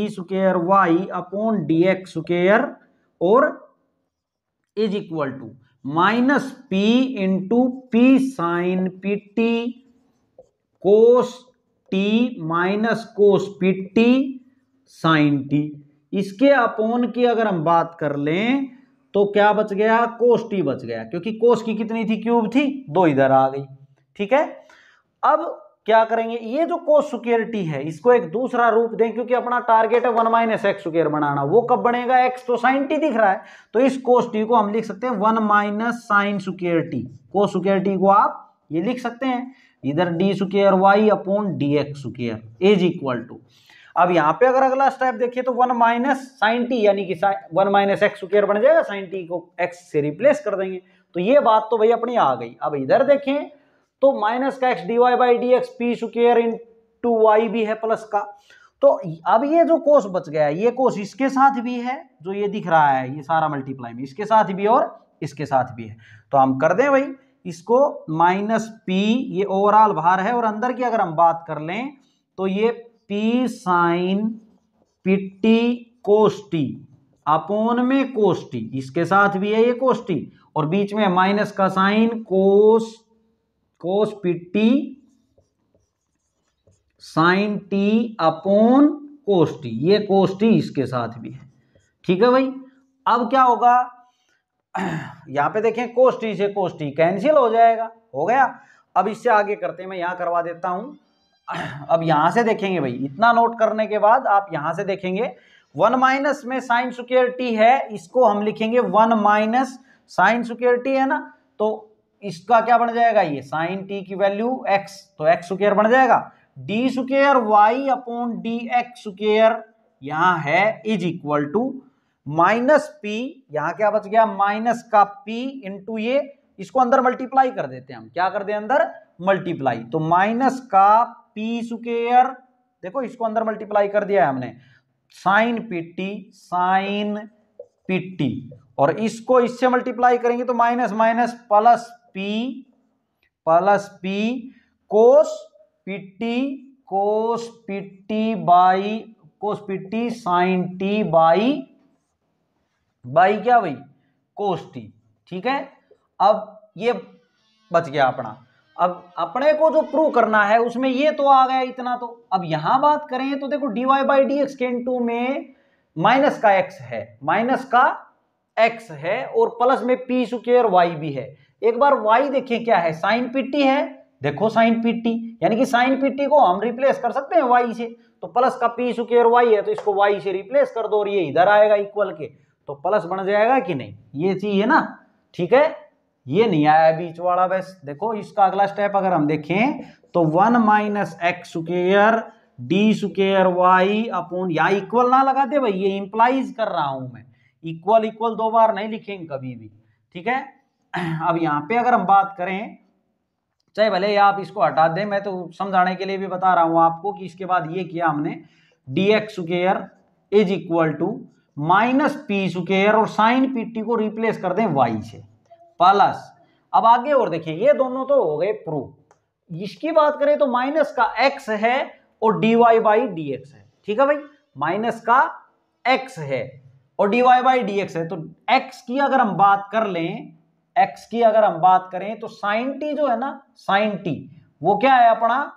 square Y upon D x square, और is equal to minus p into p sine p t cos t minus cos p t sine t. इसके अपॉन की अगर हम बात कर लें तो क्या बच गया, कोस टी बच गया, क्योंकि कोस की कितनी थी, क्यूब थी, 2 इधर आ गई, ठीक है। अब क्या करेंगे, ये जो कोस स्क्वायर टी है इसको एक दूसरा रूप दें, क्योंकि अपना टारगेट है 1 माइनस एक्स स्क्वायर बनाना, वो कब बनेगा, एक्स तो साइन टी दिख रहा है, तो इस कोस टी को हम लिख सकते हैं 1 minus sine square t, cos square t को आप ये लिख सकते हैं इधर d square Y upon D x square is equal to. अब यहाँ पे अगर अगला स्टेप देखिए तो 1 माइनस साइन टी, यानी कि 1 माइनस एक्स स्क्वायर बन जाएगा, साइन टी को एक्स से रिप्लेस कर देंगे, तो ये बात तो भाई अपनी आ गई। अब इधर देखें तो माइनस का x d Y by D x p square into y भी है प्लस का, तो अब ये जो कोस बच गया, ये कोस इसके साथ भी है, जो ये दिख रहा है ये सारा मल्टीप्लाई में इसके साथ भी और इसके साथ भी है, तो हम कर दें भाई इसको माइनस पी, ये ओवरऑल बाहर है, और अंदर की अगर हम बात कर लें तो ये P sine p t cos t upon में कोस टी, इसके साथ भी है ये कोस टी, और बीच में माइनस का sine cos p t sine t upon cos t, ये कोस टी इसके साथ भी है, ठीक है भाई। अब क्या होगा, यहाँ पे देखें cos t से cos t कैंसिल हो जाएगा, हो गया। अब इससे आगे करते हैं, मैं यहाँ करवा देता हूँ। अब यहाँ से देखेंगे भाई, इतना नोट करने के बाद आप यहाँ से देखेंगे 1 माइनस में साइन स्क्वायर टी है, इसको हम लिखेंगे 1 माइनस साइन स्क्वायर टी है ना, तो इसका क्या बन जाएगा, ये साइन टी की वैल्यू x, तो x स्क्वायर बन जाएगा d square Y upon D x square यहाँ है is equal to minus p, यहाँ क्या बच गया माइनस का p इंटू ये, इसको अंदर मल्टीप्लाई कर देते हैं हम, क्या कर दें अंदर मल्टीप्लाई, तो माइनस का p स्क्वायर, देखो इसको अंदर मल्टीप्लाई कर दिया है हमने, साइन पी टी, और इसको इससे मल्टीप्लाई करेंगे तो minus minus plus p cos p sine t by क्या भाई कोस टी, ठीक है। अब ये बच गया अपना। अब अपने को जो प्रूव करना है उसमें ये तो आ गया इतना, तो अब यहां बात करें तो देखो dy बाई डी एक्स के इंटू में माइनस का x है, माइनस का x है, और प्लस में पी स्क्वायर y भी है। एक बार y देखें क्या है, साइन पीटी है, देखो साइन पीटी, यानी कि साइन पीटी को हम रिप्लेस कर सकते हैं y से, तो प्लस का पी स्क्वायर y है तो इसको y से रिप्लेस कर दो और ये इधर आएगा इक्वल के, तो प्लस बन जाएगा कि नहीं, ये चीज है ना, ठीक है। ये नहीं आया बीच वाला, बस देखो इसका अगला स्टेप अगर हम देखें तो 1 minus x square d square Y upon, यहाँ इक्वल ना लगा दे भाई, ये इंप्लाइज कर रहा हूं मैं, इक्वल दो बार नहीं लिखेंगे कभी भी, ठीक है। अब यहाँ पे अगर हम बात करें, चाहे भले आप इसको हटा दें, मैं तो समझाने के लिए भी बता रहा हूं आपको कि इसके बाद ये किया हमने d x square is equal to minus p square, और साइन पी टी को रिप्लेस कर दें वाई से प्लस, अब आगे और देखिए ये दोनों तो हो गए प्रूव। इसकी बात करें तो माइनस का x है और dy बाई डी एक्स है, ठीक है भाई, माइनस का x है और dy बाई डी एक्स है, तो x की अगर हम बात कर लें, x की अगर हम बात करें तो साइन t जो है ना, साइन t वो क्या है अपना,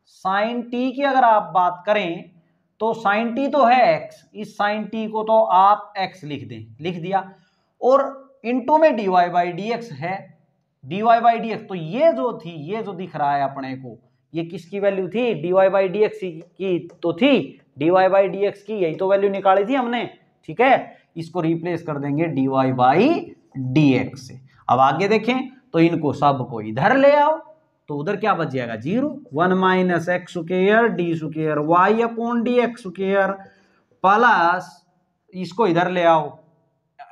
साइन t की अगर आप बात करें तो साइन t तो है x, इस साइन t को तो आप x लिख दें, लिख दिया, और इनटू में dy बाई डी एक्स है, dy बाई डी एक्स, तो ये जो थी, ये जो दिख रहा है अपने को, ये किसकी वैल्यू थी, dy बाई डी एक्स की तो थी, dy बाई डी एक्स की यही तो वैल्यू निकाली थी हमने, ठीक है। इसको रिप्लेस कर देंगे dy बाई डी एक्स से। अब आगे देखें तो इनको सबको इधर ले आओ, तो उधर क्या बच जाएगा 0, 1 minus x square d square Y upon D x square plus, इसको इधर ले आओ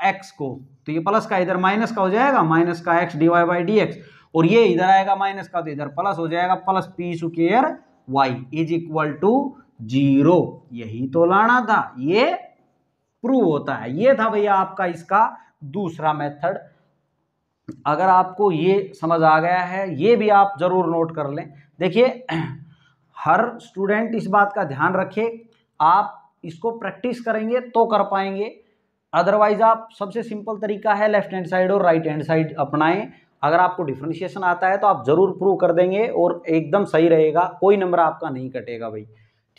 x को, तो ये प्लस का इधर माइनस का हो जाएगा, माइनस का x dy by D x, और ये इधर आएगा माइनस का तो इधर प्लस हो जाएगा, plus p square y is equal to 0। यही तो लाना था, ये प्रूव होता है। ये था भैया आपका इसका दूसरा मेथड। अगर आपको ये समझ आ गया है, ये भी आप जरूर नोट कर लें। देखिए हर स्टूडेंट इस बात का ध्यान रखे, आप इसको प्रैक्टिस करेंगे तो कर पाएंगे, अदरवाइज आप सबसे सिंपल तरीका है लेफ्ट हैंड साइड और राइट हैंड साइड अपनाएं। अगर आपको डिफरेंशिएशन आता है तो आप जरूर प्रूव कर देंगे और एकदम सही रहेगा, कोई नंबर आपका नहीं कटेगा भाई,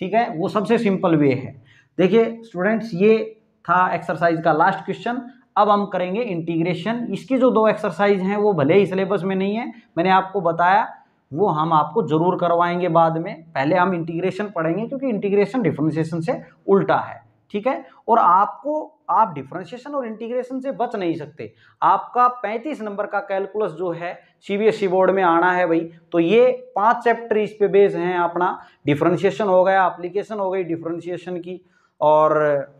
ठीक है। वो सबसे सिंपल वे है। देखिए स्टूडेंट्स, ये था एक्सरसाइज का लास्ट क्वेश्चन। अब हम करेंगे इंटीग्रेशन। इसकी जो 2 एक्सरसाइज हैं वो भले ही सिलेबस में नहीं है, मैंने आपको बताया, वो हम आपको जरूर करवाएंगे बाद में। पहले हम इंटीग्रेशन पढ़ेंगे क्योंकि इंटीग्रेशन डिफरेंशिएशन से उल्टा है, ठीक है। और आप डिफरेंशिएशन और इंटीग्रेशन से बच नहीं सकते। आपका 35 नंबर का कैलकुलस जो है सीबीएसई बोर्ड में आना है भाई, तो ये 5 चैप्टर इस पे बेस हैं अपना। डिफरेंशिएशन हो गया, एप्लीकेशन हो गई डिफरेंशिएशन की, और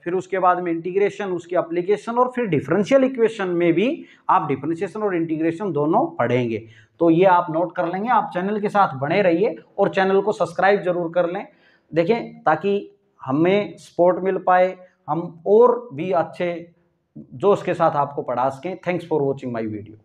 फिर उसके बाद में इंटीग्रेशन, उसकी एप्लीकेशन, और फिर डिफरेंशियल इक्वेशन में भी आप डिफरेंशिएशन और इंटीग्रेशन दोनों पढ़ेंगे। तो ये आप नोट कर लेंगे। आप चैनल के साथ बने रहिए और चैनल को सब्सक्राइब जरूर कर लें, देखें, ताकि हमें सपोर्ट मिल पाए, हम और भी अच्छे जोश के साथ आपको पढ़ा सकें। Thanks for watching my video.